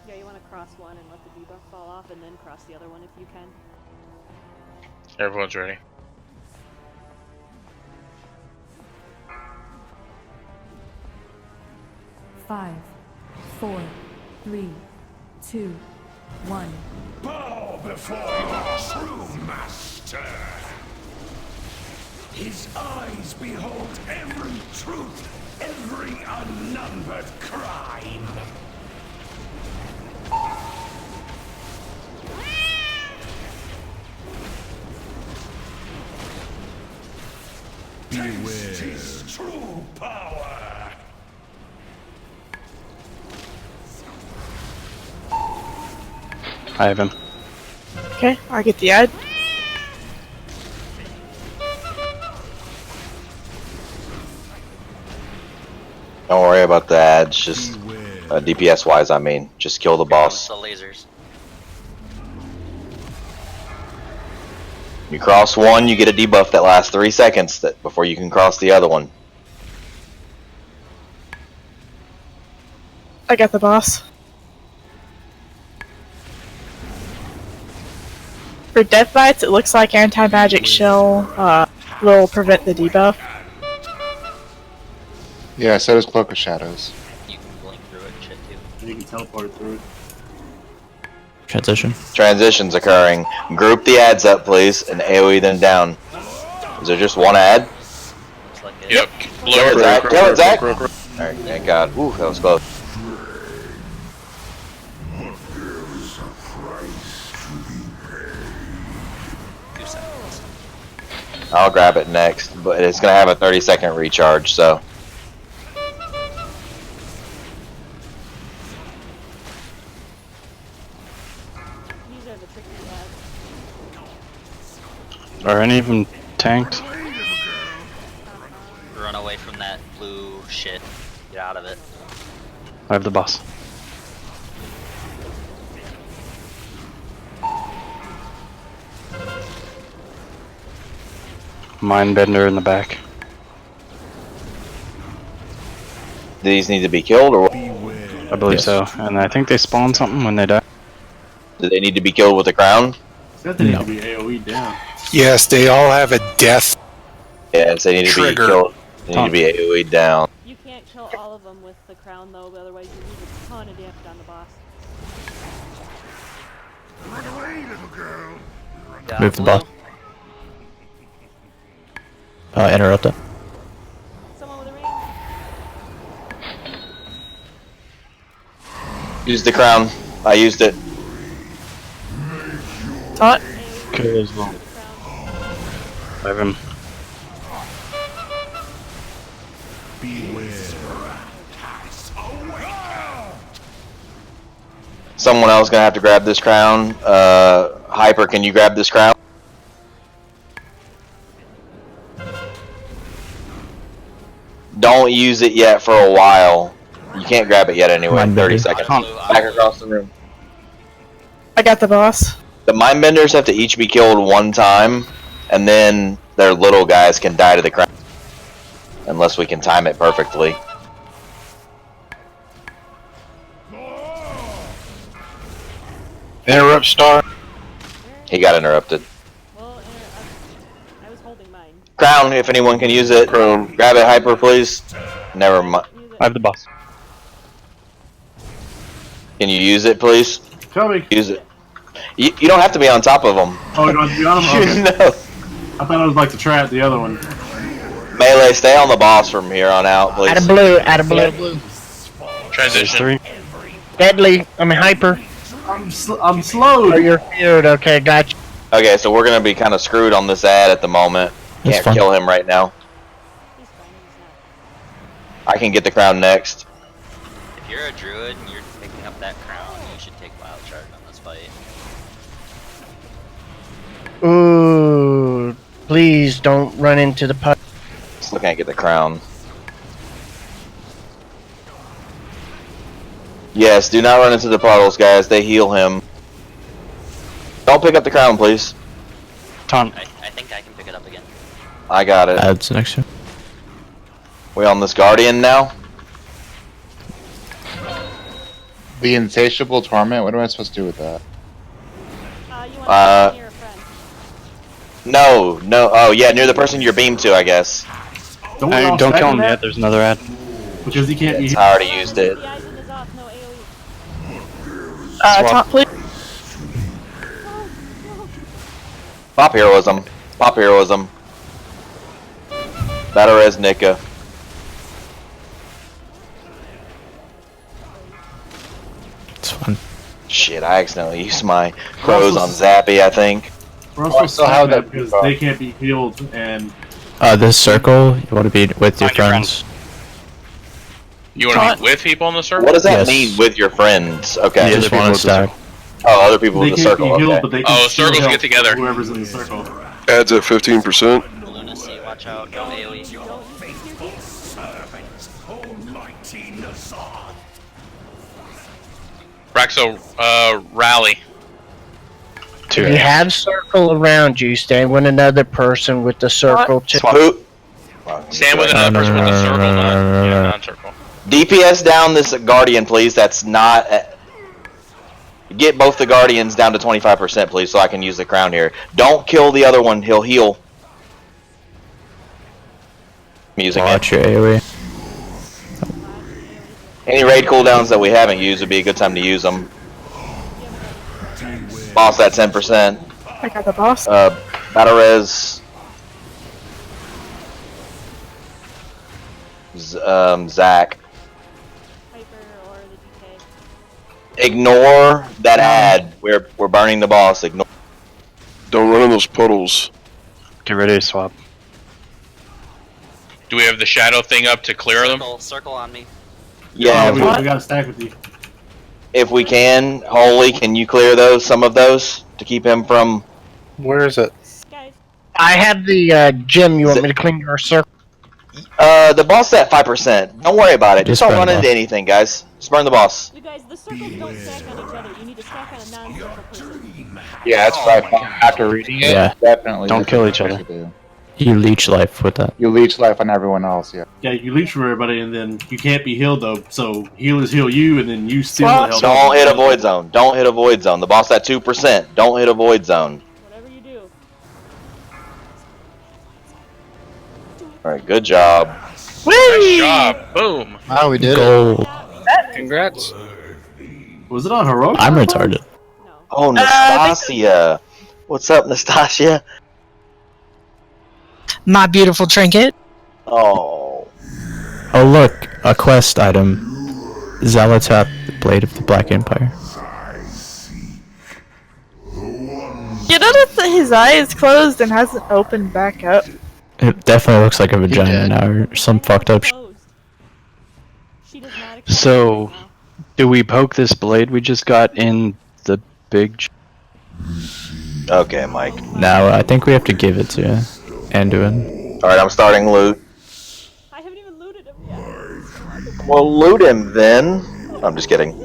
Yeah, you want to cross one and let the debuff fall off, and then cross the other one if you can.
Everyone's ready.
Five, 4, 3, 2, 1.
Bow before your true master. His eyes behold every truth, every unnumbered crime. Taste his true power.
I have him.
Okay, I'll get the ad.
Don't worry about the ads, just DPS wise, I mean. Just kill the boss.
The lasers.
You cross one, you get a debuff that lasts 3 seconds before you can cross the other one.
I got the boss. For death bites, it looks like anti-magic shell will prevent the debuff.
Yeah, so does Cloak of Shadows.
You can blink through it and shit too.
You can teleport through it.
Transition.
Transition's occurring. Group the ads up, please, and AoE them down. Is there just one ad?
Yep.
Kill it, Zach. Kill it, Zach. Alright, thank God. Ooh, that was close. I'll grab it next, but it's gonna have a 30-second recharge, so.
These are the tricky ads.
Are any of them tanked?
Run away from that blue shit. Get out of it.
I have the boss. Mindbender in the back.
These need to be killed, or
I believe so. And I think they spawn something when they die.
do they need to be killed with the crown?
They need to be AoE down.
Yes, they all have a death.
Yes, they need to be
Trigger.
killed. They need to be AoE down.
You can't kill all of them with the crown though, otherwise you lose a ton of damage on the boss.
Run away, little girl.
Move the boss. Interrupt it.
Someone with a ring.
Use the crown. I used it.
Taunt.
Kill as well. I have him.
Someone else gonna have to grab this crown. Hyper, can you grab this crown? Don't use it yet for a while. You can't grab it yet anyway. 30 seconds. Back across the room.
I got the boss.
The mindbenders have to each be killed one time, and then their little guys can die to the crown. Unless we can time it perfectly.
Interrupt star.
He got interrupted.
Well, I was holding mine.
Crown, if anyone can use it. Grab it, Hyper, please. Never mind.
I have the boss.
Can you use it, please?
Coming.
Use it. You don't have to be on top of them.
Oh, you don't have to be on him? Okay.
No.
I thought it was like the trap, the other one.
Melee, stay on the boss from here on out, please.
Out of blue, out of blue.
Transition.
Deadly, I mean hyper.
I'm slow.
Oh, you're feared. Okay, gotcha.
Okay, so we're gonna be kind of screwed on this ad at the moment.
That's
Can't
fine.
kill him right now. I can get the crown next.
If you're a druid and you're picking up that crown, you should take wild charge on this fight.
Ooh, please don't run into the putt.
Still can't get the crown. Yes, do not run into the puddles, guys. They heal him. Don't pick up the crown, please.
Taunt.
I think I can pick it up again.
I got it.
Adds next to.
We on this guardian now?
The insatiable torment. What am I supposed to do with that?
You want to near a friend.
No. Oh yeah, near the person you're beamed to, I guess.
Don't
kill him yet. There's another ad.
Because he can't be.
I already used it.
The eyes in his off, no AoE.
Taunt, please.
Pop heroism. Pop heroism. Battle res Nika.
It's fun.
Shit, I accidentally used my crows on Zappy, I think.
We're also
how that
because they can't be healed and.
This circle, you want to be with your friends.
You want to be with people in the circle?
What does that
Yes.
mean with your friends? Okay.
You just want to stack.
Oh, other people
They
with the
can't
circle.
be healed,
Okay.
but they can still
circles
help
get together.
Whoever's in the circle.
Adds at 15%.
Lunacy, watch out. No AoE.
Almighty Nazar.
Braxo, rally.
If you have circle around you, stay with another person with the circle too.
Who?
Stand with another person with the circle, non-circle.
DPS down this guardian, please. That's not. Get both the guardians down to 25%, please, so I can use the crown here. Don't kill the other one. He'll heal. I'm using
Watch
it.
your AoE.
Any raid cooldowns that we haven't used would be a good time to use them. Boss at 10%.
I got the boss.
Battle res. Zach. Ignore that ad. We're burning the boss. Ignore.
Don't run in those puddles.
Get ready to swap.
Do we have the shadow thing up to clear them?
Circle on me.
Yeah.
we got to stack with you.
If we can, Holy, can you clear those? Some of those to keep him from.
Where is it?
I have the gem. You want me to clean your circle?
The boss is at 5%. Don't worry about it. Just don't run into anything, guys. Just burn the boss.
You guys, the circles don't stack on each other. You need to stack on a non-circle person.
Yeah, that's what I found after reading it.
Yeah.
Definitely.
Don't
that's
kill
what
each
you
other.
should do.
You leech life with that.
You leech life on everyone else, yeah.
Yeah, you leech for everybody, and then you can't be healed though. So healers heal you, and then you steal
Well,
the health.
don't hit a void zone. Don't hit a void zone. The boss at 2%. Don't hit a void zone.
Whatever you do.
Alright, good job.
Nice job. Boom.
Wow, we did
Gold.
Congrats.
Was it on heroic?
I'm retarded.
Oh, Nastasia. What's up, Nastasia?
My beautiful trinket.
Oh.
Oh look, a quest item. Zalatap, Blade of the Black Empire.
You notice that his eye is closed and hasn't opened back up?
It definitely looks like a vagina now, or some fucked up
So, do we poke this blade we just got in the big...
Okay, Mike.
No, I think we have to give it to Anduin.
Alright, I'm starting loot.
I haven't even looted him yet.
Well, loot him then. I'm just kidding.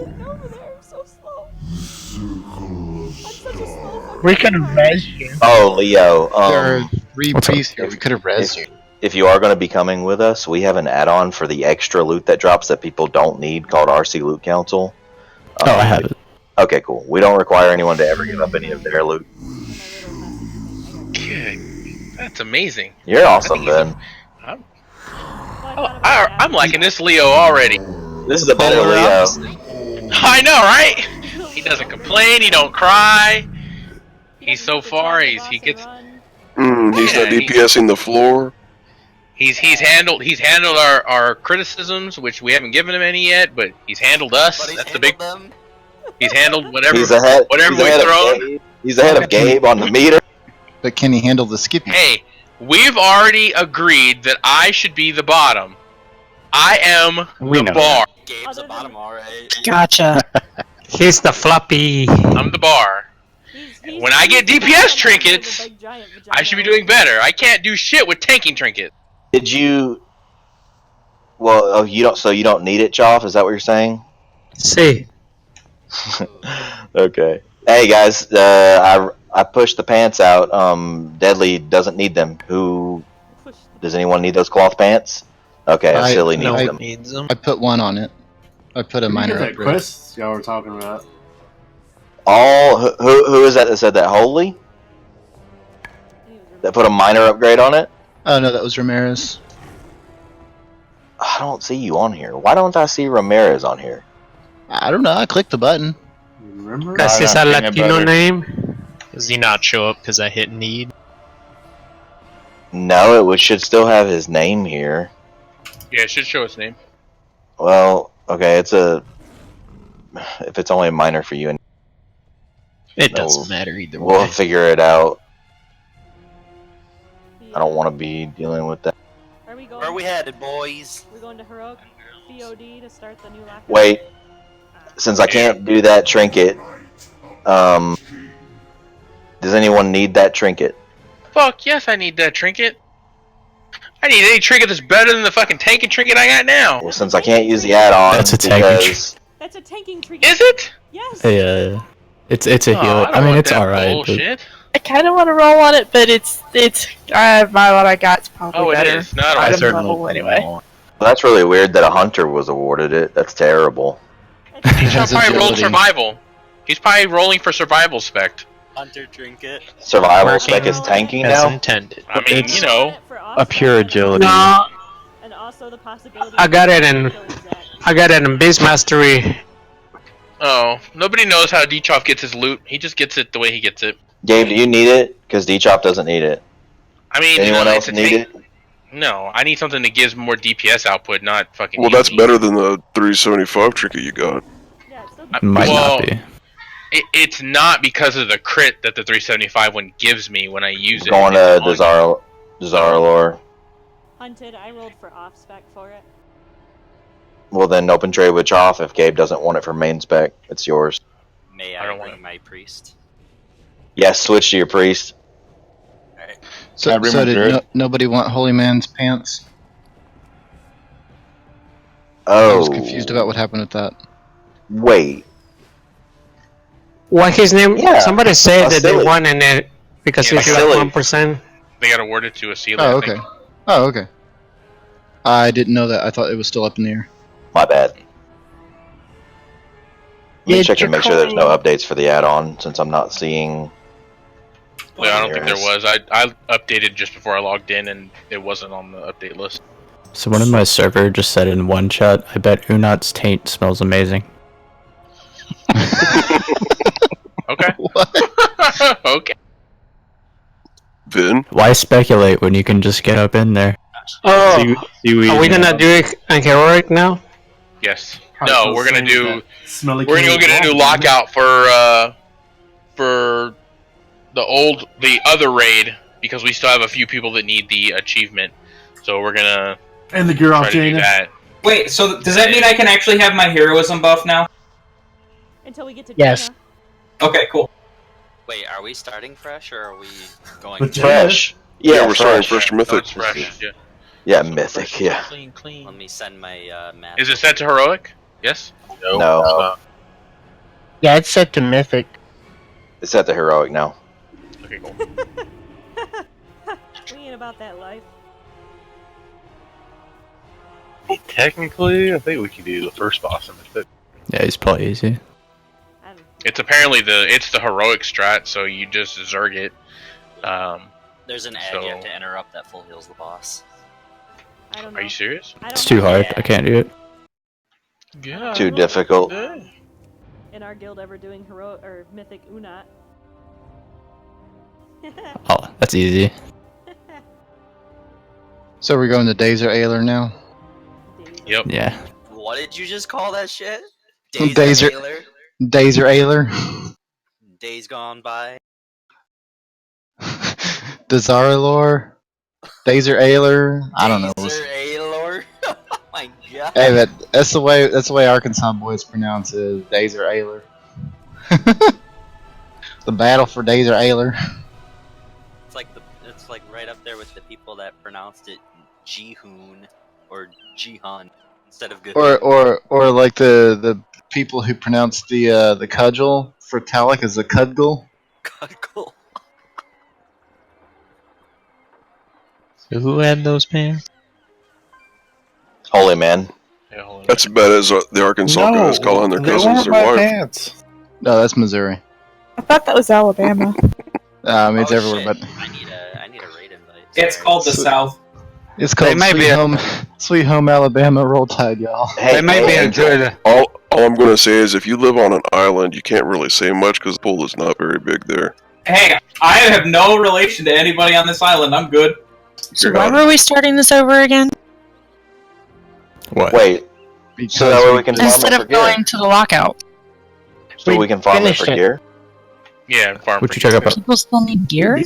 We could have res you.
Oh, Leo.
There are 3 priests here. We could have res you.
If you are going to be coming with us, we have an add-on for the extra loot that drops that people don't need called RC Loot Council.
Oh, I have it.
Okay, cool. We don't require anyone to ever give up any of their loot.
That's amazing.
You're awesome, Ben.
I'm liking this Leo already.
This is a better Leo.
I know, right? He doesn't complain. He don't cry. He's so far. He gets.
He's not DPSing the floor.
He's handled our criticisms, which we haven't given him any yet, but he's handled us. That's the big. He's handled whatever we've thrown.
He's ahead of Gabe on the meter.
But can he handle the skipping?
Hey, we've already agreed that I should be the bottom. I am the bar.
Gabe's the bottom, alright.
Gotcha. He's the floppy.
I'm the bar. When I get DPS trinkets, I should be doing better. I can't do shit with tanking trinkets.
Did you? Well, oh, you don't. So you don't need it, Choff? Is that what you're saying?
See.
Okay. Hey guys, I pushed the pants out. Deadly doesn't need them. Who? Does anyone need those cloth pants? Okay, Silly needs them.
I put one on it. I put a minor
that
upgrade.
quest y'all were talking about.
Who is that said that? Holy? That put a minor upgrade on it?
Oh no, that was Ramirez.
I don't see you on here. Why don't I see Ramirez on here?
I don't know. I clicked the button.
Remember?
That's his Latino name. Does he not show up because I hit need?
No, should still have his name here.
Yeah, it should show his name.
Well, okay, if it's only a minor for you,
It doesn't matter either way.
We'll figure it out. I don't want to be dealing with that.
Are we going?
Where are we headed, boys?
We're going to Heroic BOD to start the new lockout.
Wait, since I can't do that trinket, does anyone need that trinket?
Fuck yes, I need that trinket. I need any trinket that's better than the fucking tanking trinket I got now.
Well, since I can't use the add-on,
That's a tanking
That's a tanking trinket.
Is it?
Yes.
Yeah, it's a heal. I mean, it's alright.
I kind of want to roll on it, but it's what I got's probably
Oh, it
better.
is. Not
Item
a
level anyway.
Well, that's really weird that a hunter was awarded it. That's terrible.
He's probably rolled survival. He's probably rolling for survival spec.
Hunter trinket.
Survival spec is tanking
as
now?
intended.
I mean,
It's
you know.
a pure agility.
No,
And also the possibility.
I got it in Beast Mastery.
Oh, nobody knows how Dechoff gets his loot. He just gets it the way he gets it.
Gabe, do you need it? Because D-Chop doesn't need it.
I mean,
Anyone
no,
else need it?
No, I need something that gives more DPS output, not fucking.
Well, that's better than the 375 trinket you got.
Might not be.
It's not because of the crit that the 375 one gives me when I use it.
Going to Desaralor.
Hunted. I rolled for off spec for it.
Well, then open trade with Choff. If Gabe doesn't want it for main spec, it's yours.
May I bring my priest?
Yes, switch to your priest.
So did nobody want Holy Man's pants?
Oh.
I was confused about what happened with that.
Wait.
What his name?
Yeah,
Somebody said that they
Vasily.
won in it because
Yeah,
it's
Vasily.
like 1%.
They got awarded to Asili.
Oh,
I
okay.
think.
Oh, okay. I didn't know that. I thought it was still up in the air.
My bad. Let me
Did
check
you
and make sure there's no
call-
updates for the add-on, since I'm not seeing.
Yeah, I don't think there
is.
was. I updated just before I logged in, and it wasn't on the update list.
So one of my server just said in one chat, I bet Unat's taint smells amazing.
Okay. Okay.
Vin?
Why speculate when you can just get up in there?
Oh,
Seaweed,
are we gonna do it on heroic now?
Yes.
Probably
No,
feels
we're gonna
same
do.
with that smelly
We're gonna go
Canadian
get a new
waffle, man.
lockout for the other raid, because we still have a few people that need the achievement. So we're gonna
And the gear
try
off
to do
Jaina.
that.
Wait, so does that mean I can actually have my heroism buff now?
Until we get to
Yes.
Jaina.
Okay, cool.
Wait, are we starting fresh or are we going
With
Fresh.
Yeah,
Yeah,
we're starting
fresh.
fresh to mythic.
It's fresh. Yeah.
Yeah, mythic. Yeah.
Clean, clean. Let me send my math.
Is it set to heroic? Yes.
No.
Yeah, it's set to mythic.
It's at the heroic now.
Okay, cool.
We ain't about that life.
Technically, I think we can do the first boss in Mythic.
Yeah, he's probably easy.
It's apparently the heroic strat, so you just zerg it.
There's an ad you have to interrupt that full heals the boss.
I don't know.
Are you serious?
It's too hard. I can't do it.
Yeah.
Too difficult.
In our guild ever doing heroic or mythic Unat.
Oh, that's easy.
So we're going to Dazer Ailer now?
Yep.
Yeah.
What did you just call that shit?
Dazer
Ailer?
Dazer Ailer?
Days gone by.
Dazaralor? Dazer Ailer? I don't know.
Dazer Aelor? Oh my god.
Hey, that's the way Arkansas boys pronounce it. Dazer Ailer. The battle for Dazer Ailer.
It's like right up there with the people that pronounced it Jihoon or Jihan instead of good.
Or like the people who pronounce the cudgel for Talik as a cudgel.
Cudgel.
So who had those pants?
Holy man.
That's about as the Arkansas guys calling their cousins their wife.
Pants.
No, that's Missouri.
I thought that was Alabama.
It's
Oh,
everywhere,
shit.
but
I need a raid invite.
It's called the South.
it's called Sweet Home Alabama. Roll Tide, y'all.
Hey,
All I'm going to say is if you live on an island, you can't really say much because the pool is not very big there.
Hey, I have no relation to anybody on this island. I'm good.
So why were we starting this over again?
What?
Wait. So that way we can farm
Instead
it for
of going
gear.
to the lockout.
So we can farm it for gear.
Yeah, farm.
Would you check up?
People still need gear?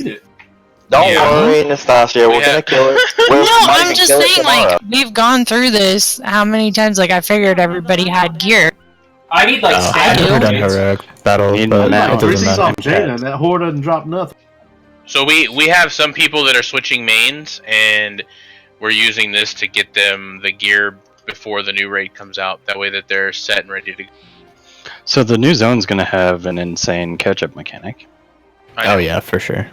Don't
Yeah.
worry, Nastasia. We're gonna kill it.
No,
We might
I'm
even
just
kill it
saying,
tomorrow.
like, we've gone through this how many times? Like, I figured everybody had gear.
I need like
I
I've
do.
never done heroic battles,
Need
but
now.
it doesn't
Reese's
matter.
off Jaina, and that whore doesn't drop nothing.
So we have some people that are switching mains, and we're using this to get them the gear before the new raid comes out. That way that they're set and ready to go.
So the new zone's gonna have an insane catch-up mechanic.
Oh yeah, for sure.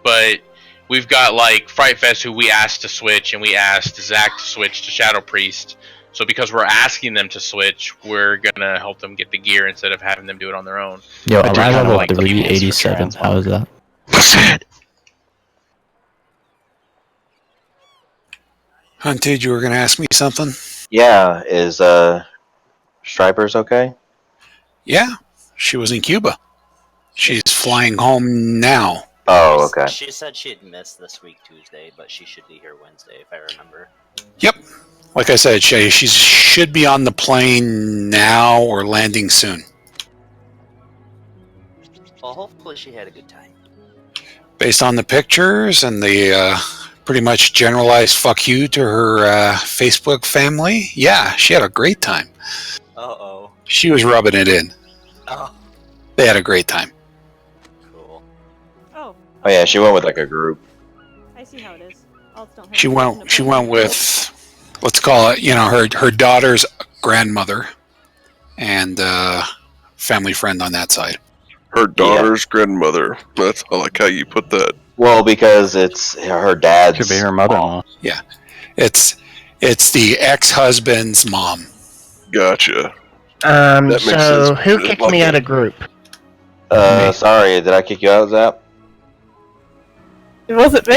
But we've got like Fright Fest, who we asked to switch, and we asked Zach to switch to Shadow Priest. So because we're asking them to switch, we're gonna help them get the gear instead of having them do it on their own.
Yo,
But
I'm
you're kinda
level
like
387. How is that?
Hunted, you were going to ask me something?
Yeah, is Stripers okay?
Yeah, she was in Cuba. She's flying home now.
Oh, okay.
She said she'd miss this week Tuesday, but she should be here Wednesday if I remember.
Yep. Like I said, she should be on the plane now or landing soon.
Well, hopefully she had a good time.
Based on the pictures and the pretty much generalized fuck you to her Facebook family, yeah, she had a great time.
Uh-oh.
She was rubbing it in.
Oh.
They had a great time.
Cool.
Oh,
Oh yeah, she went with like a group.
I see how it is. Alts don't have
She
a
went.
reason to
She
play.
went with let's call it, her daughter's grandmother and family friend on that side.
Her daughter's grandmother. I like how you put that.
Well, because it's her dad's.
Could be her mother-in-law.
Yeah, it's the ex-husband's mom.
Gotcha.
So
makes sense.
who kicked me out of group?
Sorry, did I kick you out, Zap?
It wasn't me.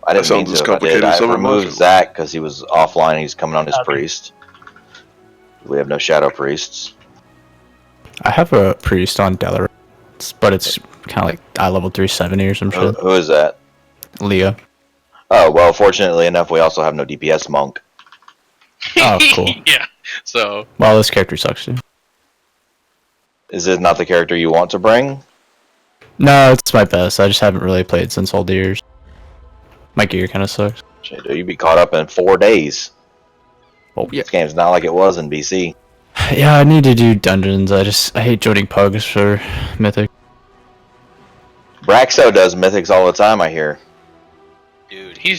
I didn't mean
sounds
to.
as
If I did,
complicated
I
as someone
removed
else.
Zach because he was offline. He's coming on his priest. We have no shadow priests.
I have a priest on Delaware, but it's kind of like I level 370 or some shit.
Who is that?
Leah.
Oh well, fortunately enough, we also have no DPS monk.
Oh, cool.
Yeah. So.
Well, this character sucks too.
Is this not the character you want to bring?
No, it's my best. I just haven't really played since old years. My gear kind of sucks.
Shit, dude, you'd be caught up in 4 days.
Oh, yeah.
This game's not like it was in BC.
Yeah, I need to do dungeons. I hate joining pugs for Mythic.
Braxo does mythics all the time, I hear.
Dude, he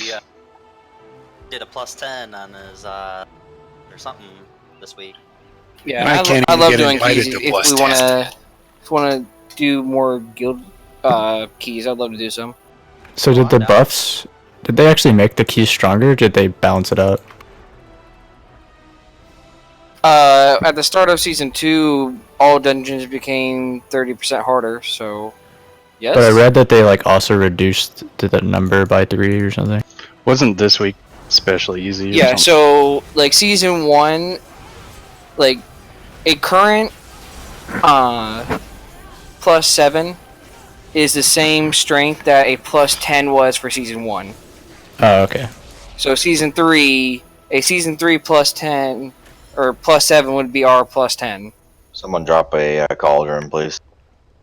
did a +10 on his or something this week.
Yeah,
I can't
I
even
love
get
doing
invited
keys.
to
If
plus
we want to do more guild keys, I'd love to do some.
So did the buffs? Did they actually make the keys stronger? Or did they balance it out?
At the start of season 2, all dungeons became 30% harder. So, yes.
But I read that they like also reduced the number by 3 or something.
Wasn't this week especially easy? Or
Yeah.
something?
So, like season 1, like a current +7 is the same strength that a +10 was for season 1.
Oh, okay.
So season 3, a season 3 +10 or +7 would be our +10.
Someone drop a cauldron, please.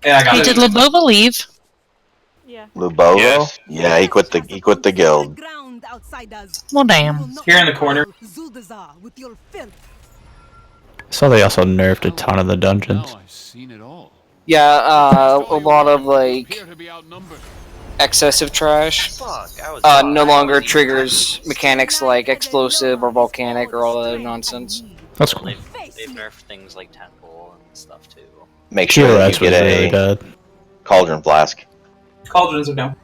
Yeah, I got
Hey,
it.
did Leboba leave?
Yeah.
Lubovo?
Yes.
Yeah, he quit the guild.
Well, damn.
Here in the corner.
So they also nerfed a ton of the dungeons.
Yeah, a lot of like excessive trash no longer triggers mechanics like explosive or volcanic or all that nonsense.
That's cool.
They've nerfed things like temple and stuff too.
Make sure that
that's
you get
really
a
bad.
cauldron flask.
Cauldrons are down.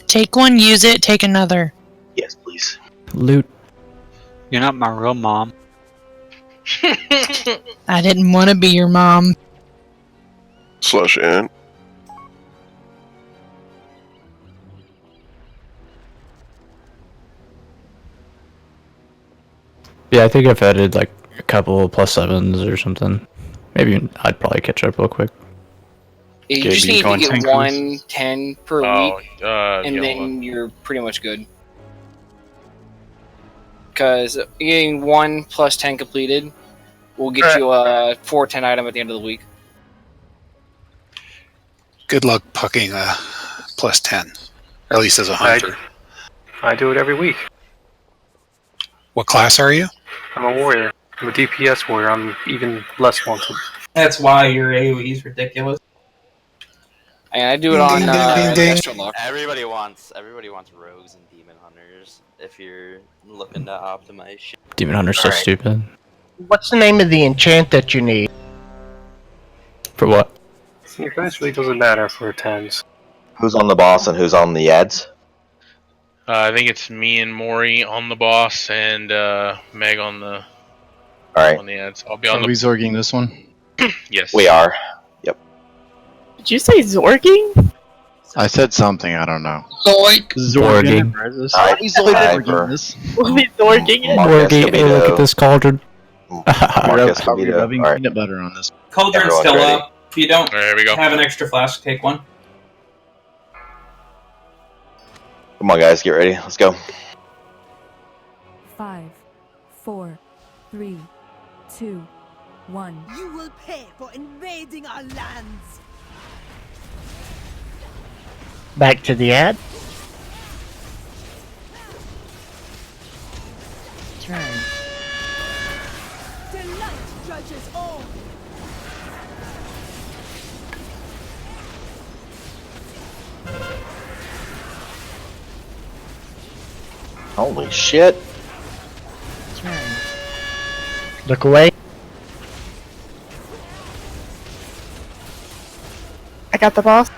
Take one, use it, take another.
Yes, please.
Loot.
You're not my real mom.
I didn't want to be your mom.
/N.
Yeah, I think I've added like a couple of +7s or something. Maybe I'd probably catch up real quick.
Yeah, you
Okay,
just
do you
need
go
to
on
get
tank
110 per week, and
yeah,
then you're pretty much good. Because getting 1 +10 completed will get you a 410 item at the end of the week.
Good luck pucking a +10, or at least as a hunter.
I do it every week.
What class are you?
I'm a warrior. I'm a DPS warrior. I'm even less wanted.
That's why your AoE is ridiculous.
And I do it on extra luck.
Everybody wants rogues and demon hunters if you're looking to optimize shit.
Demon Hunter's so
Alright.
stupid.
What's the name of the enchant that you need?
For what?
It actually doesn't matter for 10s.
Who's on the boss and who's on the ads?
I think it's me and Maury on the boss and Meg on the
Alright.
on the ads. I'll be on
Are
the
we zorging this one?
yes.
We are. Yep.
Did you say Zorking?
I said something, I don't know.
Zoink.
Zorging.
Hyper.
We'll be Zorking it.
Marcus
Zorging. Hey, look
Gabito.
at this cauldron.
Marcus
Are we
Gabito.
rubbing
Alright.
peanut butter on this?
Cauldron's
Everyone's
still
ready.
up. If you don't
Alright, here we go.
have an extra flask, take one.
Come on, guys, get ready. Let's go.
5, 4, 3, 2, 1.
You will pay for invading our lands.
Back to the ad.
Turn.
Delight judges all.
Holy shit.
Look away.
I got the boss.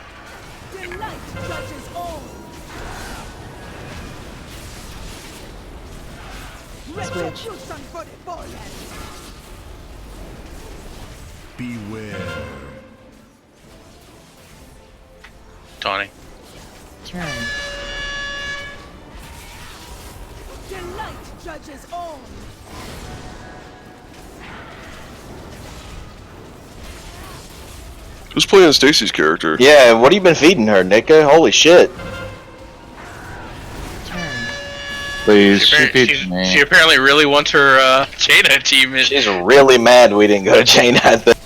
Switch.
Beware.
Tawny.
Turn.
Delight judges own.
Who's playing Stacy's character?
Yeah, what have you been feeding her, Nika? Holy shit.
Please,
She apparently really wants her Jaina achievement.
She's really mad we didn't go to Jaina, I think.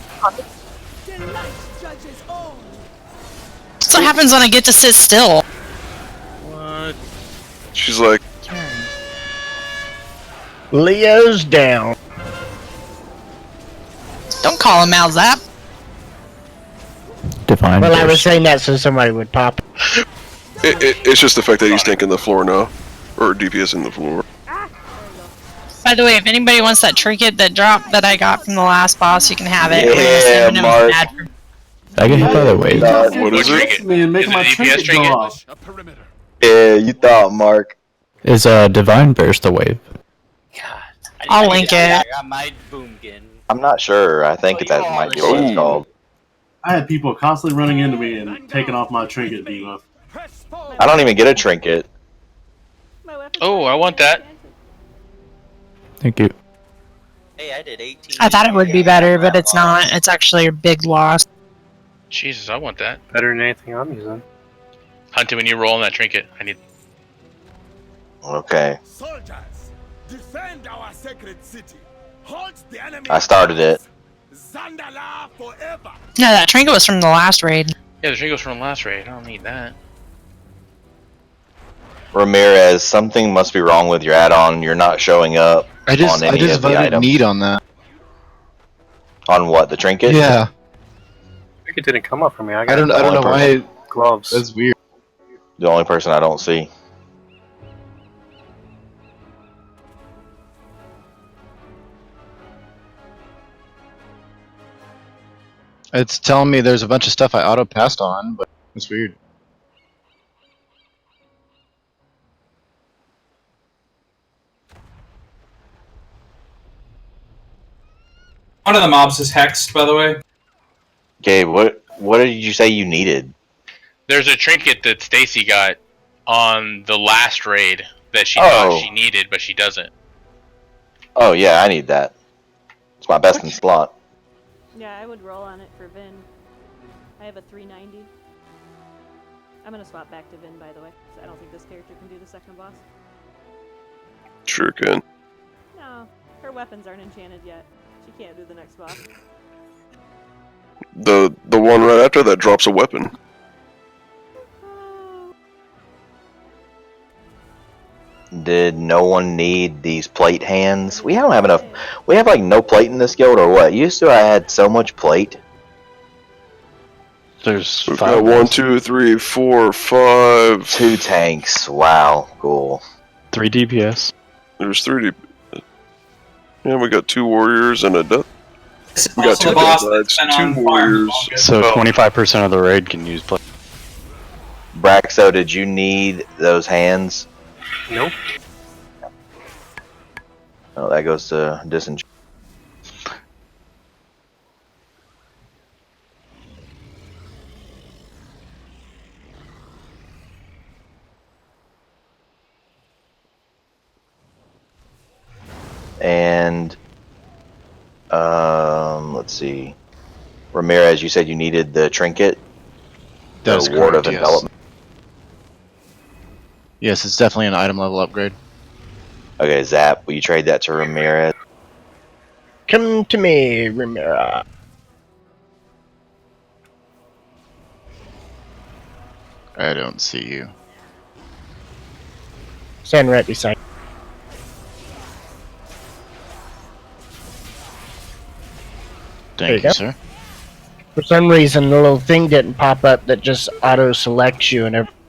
That's what happens when I get to sit still.
What?
She's like,
Leo's down.
Don't call him out, Zap.
Divine.
Well, I was saying that so somebody would pop.
it's just the fact that he's tanking the floor now. Or DPS in the floor.
By the way, if anybody wants that trinket that dropped that I got from the last boss, you can have it.
Yeah,
Even though
Mark.
it's bad for-
I get hit by the wave.
What is it?
Man, make my trinket go off.
Yeah, you thought, Mark.
Is Divine Burst the wave?
I'll link it.
I got my boomkin.
I'm not sure. I think that might be what it's called.
I had people constantly running into me and taking off my trinket debuff.
I don't even get a trinket.
Oh, I want that.
Thank you.
Hey, I did 18.
I thought it would be better, but it's not. It's actually a big loss.
Jesus, I want that.
Better than anything I'm using.
Hunter, when you roll on that trinket, I need.
Okay.
Soldiers, defend our sacred city. Halt the enemy.
I started it.
Zandala forever.
No, that trinket was from the last raid.
Yeah, the trinket was from the last raid. I don't need that.
Ramirez, something must be wrong with your add-on. You're not showing up
I
on
just
any of the
voted
items.
need on that.
On what? The trinket?
Yeah.
It didn't come up for me.
I don't know why.
Gloves.
That's weird.
The only person I don't see.
It's telling me there's a bunch of stuff I auto passed on, but it's weird.
One of the mobs is hexed, by the way.
Gabe, what did you say you needed?
There's a trinket that Stacy got on the last raid that she
Oh.
thought she needed, but she doesn't.
Oh yeah, I need that. It's my best in slot.
Yeah, I would roll on it for Vin. I have a 390. I'm gonna swap back to Vin, by the way, 'cause I don't think this character can do the second boss.
Sure can.
No, her weapons aren't enchanted yet. She can't do the next boss.
The one right after that drops a weapon.
Did no one need these plate hands? We don't have enough. We have like no plate in this guild, or what? Used to I had so much plate.
There's
We've
5.
got 1, 2, 3, 4, 5.
2 tanks. Wow, cool.
3 DPS.
There's 3 Yeah, we got 2 warriors and a death. We got
Also
2
the boss
death
that's
knights,
been
2
on
warriors.
farm.
So 25% of the raid can use play.
Braxo, did you need those hands?
Nope.
Oh, that goes to disenchant. And let's see. Ramirez, you said you needed the trinket.
That's
the ward of
correct, yes.
envelopment.
Yes, it's definitely an item level upgrade.
Okay, Zap, will you trade that to Ramirez?
Come to me, Ramirez.
I don't see you.
Stand right beside.
Thank you, sir.
For some reason, the little thing didn't pop up that just auto selects you and everything.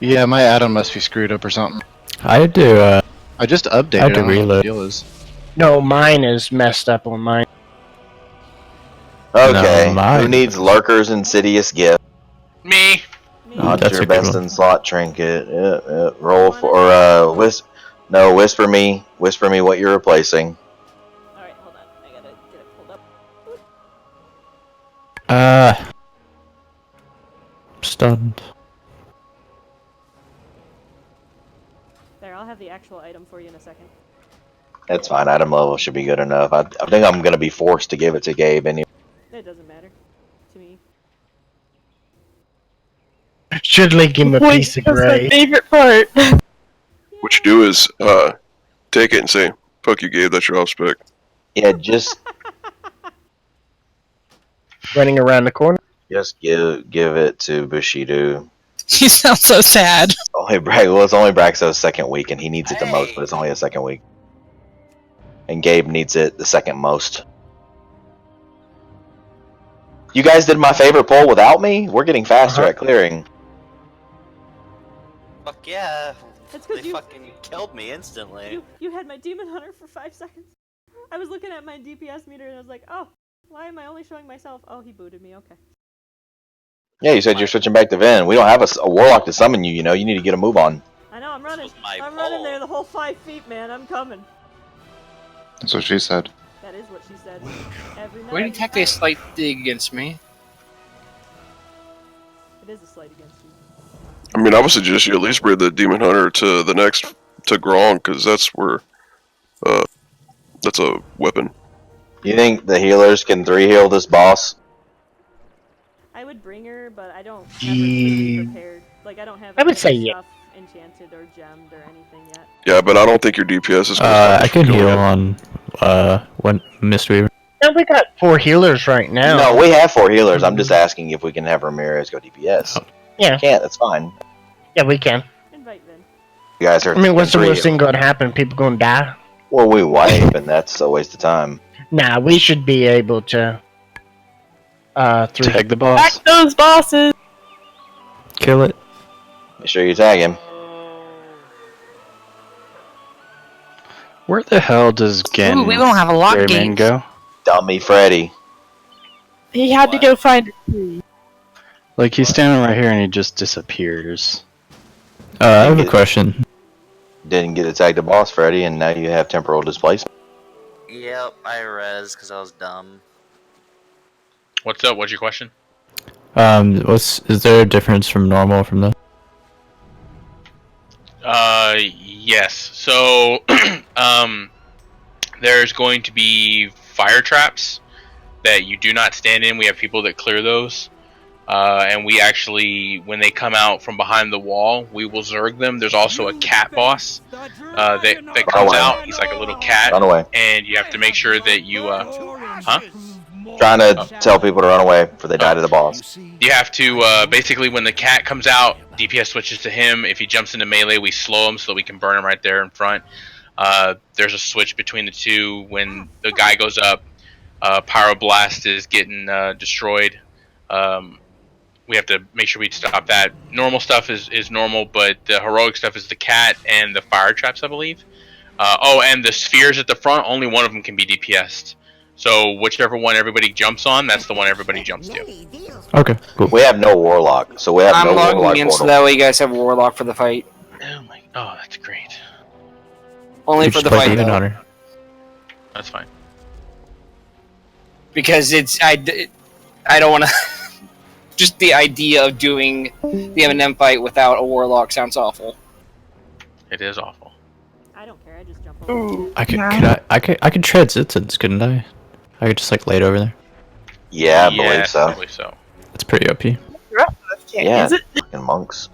Yeah, my add-on must be screwed up or something.
I had to.
I just updated.
I had to
I don't know what
reload.
the deal is.
No, mine is messed up on mine.
Okay,
No, mine.
who needs Lurker's Insidious Gift?
Me.
Hunt
That's
your
a good
best
one.
in slot trinket. Roll for whisper me what you're replacing.
Alright, hold on. I gotta get it pulled up.
Stunned.
There, I'll have the actual item for you in a second.
That's fine. Item level should be good enough. I think I'm gonna be forced to give it to Gabe anyway.
It doesn't matter to me.
Should link him a piece of
That's my
gray.
favorite part.
What you do is take it and say, "Fuck you, Gabe. That's your off spec."
Yeah, just
Running around the corner.
give it to Bushido.
You sound so sad.
It's only Braxo's second week, and he needs it the most, but it's only a second week. And Gabe needs it the second most. You guys did my favorite poll without me? We're getting faster at clearing.
Fuck yeah.
That's because
They fucking killed me instantly.
You had my Demon Hunter for 5 seconds. I was looking at my DPS meter and I was like, oh, why am I only showing myself? Oh, he booted me, okay.
Yeah, you said you're switching back to Ven. We don't have a warlock to summon you, you know. You need to get a move on.
I know, I'm running. I'm running there the whole 5 feet, man. I'm coming.
That's what she said.
That is what she said. Every night.
Why did you take a slight dig against me?
It is a slight against you.
I mean, I would suggest you at least bring the Demon Hunter to the next to Grong, because that's where that's a weapon.
You think the healers can 3-heal this boss?
I would bring her, but I don't have her fully prepared. Like, I don't have
I would say
stuff enchanted or gemmed or anything yet.
Yeah, but I don't think your DPS is.
I can heal on when Mistweaver.
No, we got 4 healers right now.
No, we have 4 healers. I'm just asking if we can have Ramirez go DPS.
Yeah.
Can't, that's fine.
Yeah, we can.
Invite Vin.
You guys are.
I mean, what's the
3
worst thing going to happen? People going to die?
Well, we wipe, and that's a waste of time.
Nah, we should be able to. 3.
Tag the boss.
Back those bosses.
Kill it.
Make sure you tag him.
Where the hell does Gen
Ooh, we won't have a lock
Rayman
gate.
go?
Dummy Freddy.
He had to go find a tree.
Like he's standing right here and he just disappears.
I have a question.
Didn't get to tag the boss, Freddy, and now you have temporal displacement.
Yep, I res because I was dumb.
What's up? What's your question?
Is there a difference from normal from the?
Yes. So, there's going to be fire traps that you do not stand in. We have people that clear those. And we actually, when they come out from behind the wall, we will zerg them. There's also a cat boss that comes out. He's like a little cat.
Run away.
And you have to make sure that you, huh?
Trying to tell people to run away before they die to the boss.
You have to, basically when the cat comes out, DPS switches to him. If he jumps into melee, we slow him so that we can burn him right there in front. There's a switch between the two. When the guy goes up, Pyroblast is getting destroyed. We have to make sure we stop that. Normal stuff is normal, but the heroic stuff is the cat and the fire traps, I believe. And the spheres at the front, only one of them can be DPS'd. So whichever one everybody jumps on, that's the one everybody jumps to.
Okay, cool.
We have no warlock, so we have
I'm
no
logging
warlock
in so
portal.
that way you guys have a warlock for the fight.
Oh, that's great.
Only
You
for
just
the
play
fight
Demon
though.
Hunter.
That's fine.
Because I don't want to. Just the idea of doing the M&M fight without a warlock sounds awful.
It is awful.
I don't care, I just jump over.
I could tread Zitzins, couldn't I? I could just like lay it over there.
Yeah, I believe so.
Probably so.
It's pretty OP.
Yeah, fucking monks.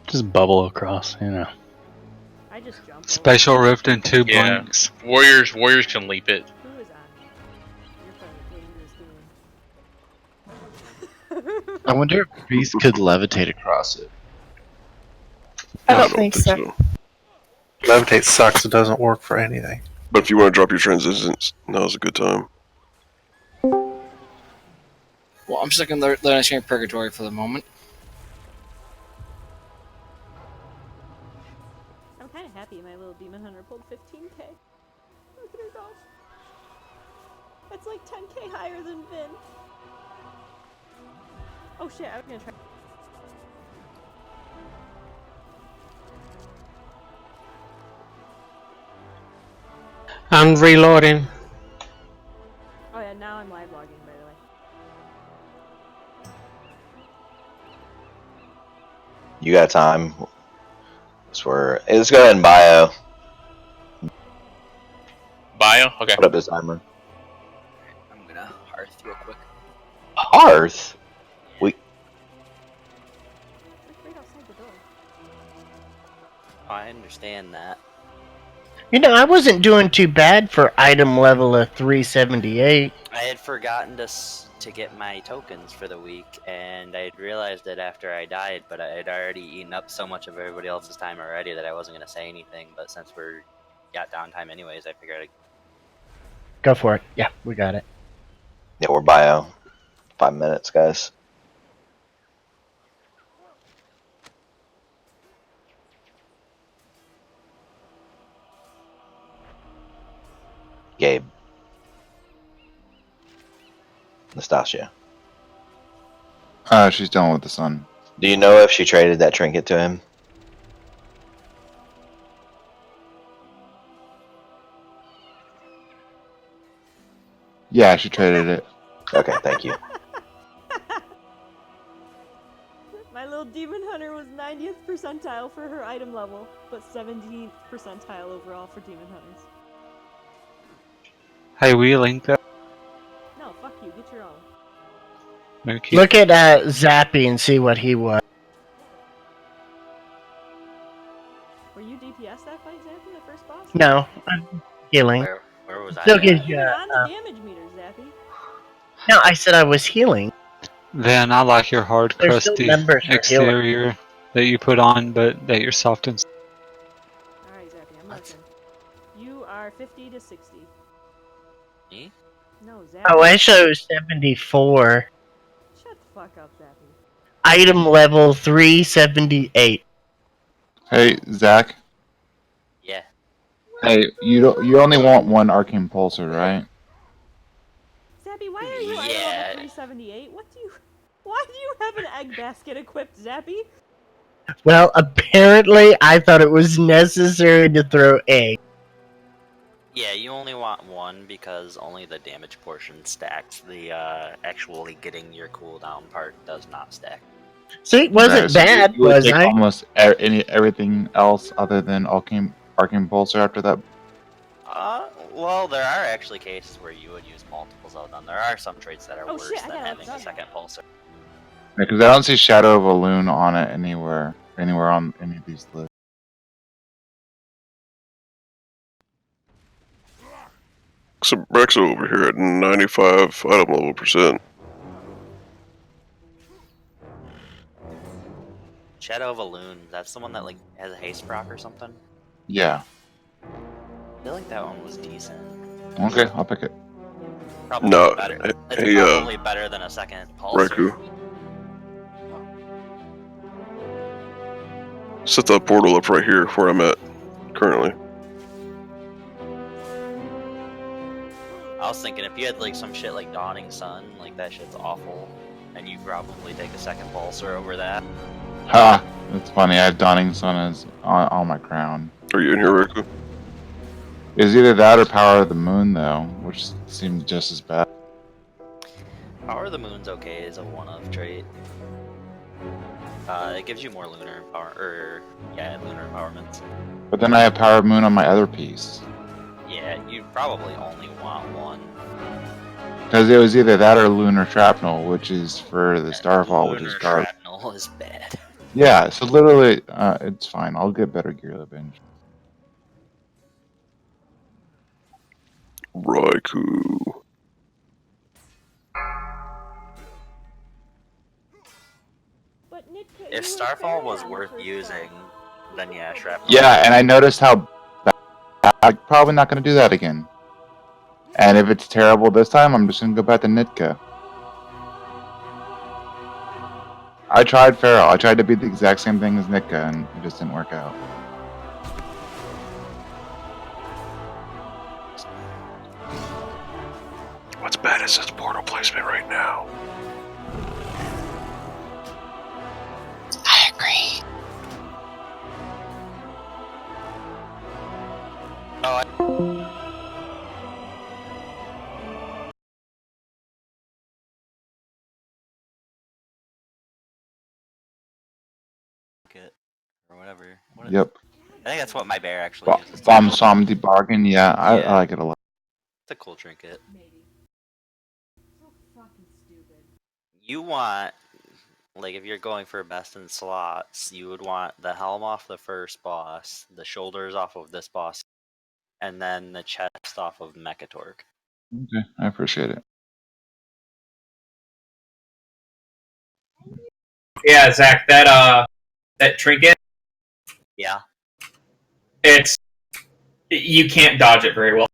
Just bubble across, you know.
I just jump
Special rift and 2
Yeah.
blinks.
Warriors can leap it.
Who is on me? You're playing a dangerous game.
I wonder if Priest could levitate across it.
I don't think so.
Levitate sucks. It doesn't work for anything.
But if you want to drop your transitions, now's a good time.
Well, I'm just gonna let us hear Purgatory for the moment.
I'm kind of That's like 10k higher than Vin. Oh shit, I was gonna try.
I'm reloading.
Oh yeah, now I'm live logging, by the way.
You got time. Let's go ahead and bio.
Bio? Okay.
Put up this timer.
I'm gonna hearth real quick.
Hearth?
Right outside the door.
I understand that.
You know, I wasn't doing too bad for item level of 378.
I had forgotten to get my tokens for the week, and I had realized it after I died, but I had already eaten up so much of everybody else's time already that I wasn't going to say anything, but since we're got downtime anyways, I figured I'd...
Go for it. Yeah, we got it.
Yeah, we're bio. 5 minutes, guys. Gabe. Nastasia.
She's done with the sun.
Do you know if she traded that trinket to him?
Yeah, she traded it.
Okay, thank you.
My little demon hunter was 90th percentile for her item level, but 17th percentile overall for demon hunters.
Hey, we link that.
No, fuck you, get your own.
Okay.
Look at Zappy and see what he was.
Were you DPS that fight, Zappy, the first boss?
No, I'm healing.
Where was I?
Still
at?
gives
You
you,
were on the damage meter, Zappy.
No, I said I was healing.
Then I like your hard,
There's still
crusty
numbers for
exterior that you put on, but that you're soft inside.
Alright, Zappy, I'm looking. You are 50 to 60.
Me?
No, Zappy.
Oh, I show 74.
Shut the fuck up, Zappy.
Item level 378.
Hey, Zach.
Yeah.
Hey, you only want one arcane pulsar, right?
Zappy, why are you item level 378? Why do you have an egg basket equipped, Zappy?
Well, apparently I thought it was necessary to throw egg.
Yeah, you only want one because only the damage portion stacks. The actually getting your cooldown part does not stack.
See, it wasn't
Okay, so
bad,
you would
was
take
I?
almost everything else other than arcane pulsar after that.
Well, there are actually cases where you would use multiples of them. There are some traits that are
Oh,
worse
shit, I
than
gotta
having
look
a second pulsar.
Because I don't see Shadow of a Loon on it anywhere on any of these lists.
So Brexo over here at 95 item level percent.
Shadow of a Loon, that's the one that like has a haste proc or something?
Yeah.
I feel like that one was decent.
Okay, I'll pick it.
Probably
No,
better.
hey,
It's probably better than a second pulsar.
Reku. Set that portal up right here where I'm at currently.
I was thinking if you had like some shit like Dawning Sun, like that shit's awful, and you probably take a second pulsar over that.
Ha! That's funny. I have Dawning Sun as on my crown.
Are you in here, Reku?
It's either that or Power of the Moon, though, which seems just as bad.
Power of the Moon's okay as a one-of trait. It gives you more lunar power, lunar empowerments.
But then I have Power of Moon on my other piece.
Yeah, you probably only want one.
Because it was either that or Lunar Shrapnel, which is for the Starfall, which is
Lunar
garbage.
Shrapnel is bad.
Yeah, so literally, it's fine. I'll get better gear eventually.
Raikou.
If Starfall was worth using, then yeah, Shrapnel.
Yeah, and I noticed how I'm probably not going to do that again. And if it's terrible this time, I'm just going to go back to Nitka. I tried Feral. I tried to be the exact same thing as Nitka, and it just didn't work out.
What's bad is its portal placement right now.
I agree.
Or whatever.
Yep.
I think that's what my bear actually uses.
Bomb Somdi bargain. Yeah, I like it a lot.
It's a cool trinket. You want, like, if you're going for best in slots, you would want the helm off the first boss, the shoulders off of this boss, and then the chest off of Mechatork.
Okay, I appreciate it.
Yeah, Zach, that trinket.
Yeah.
You can't dodge it very well.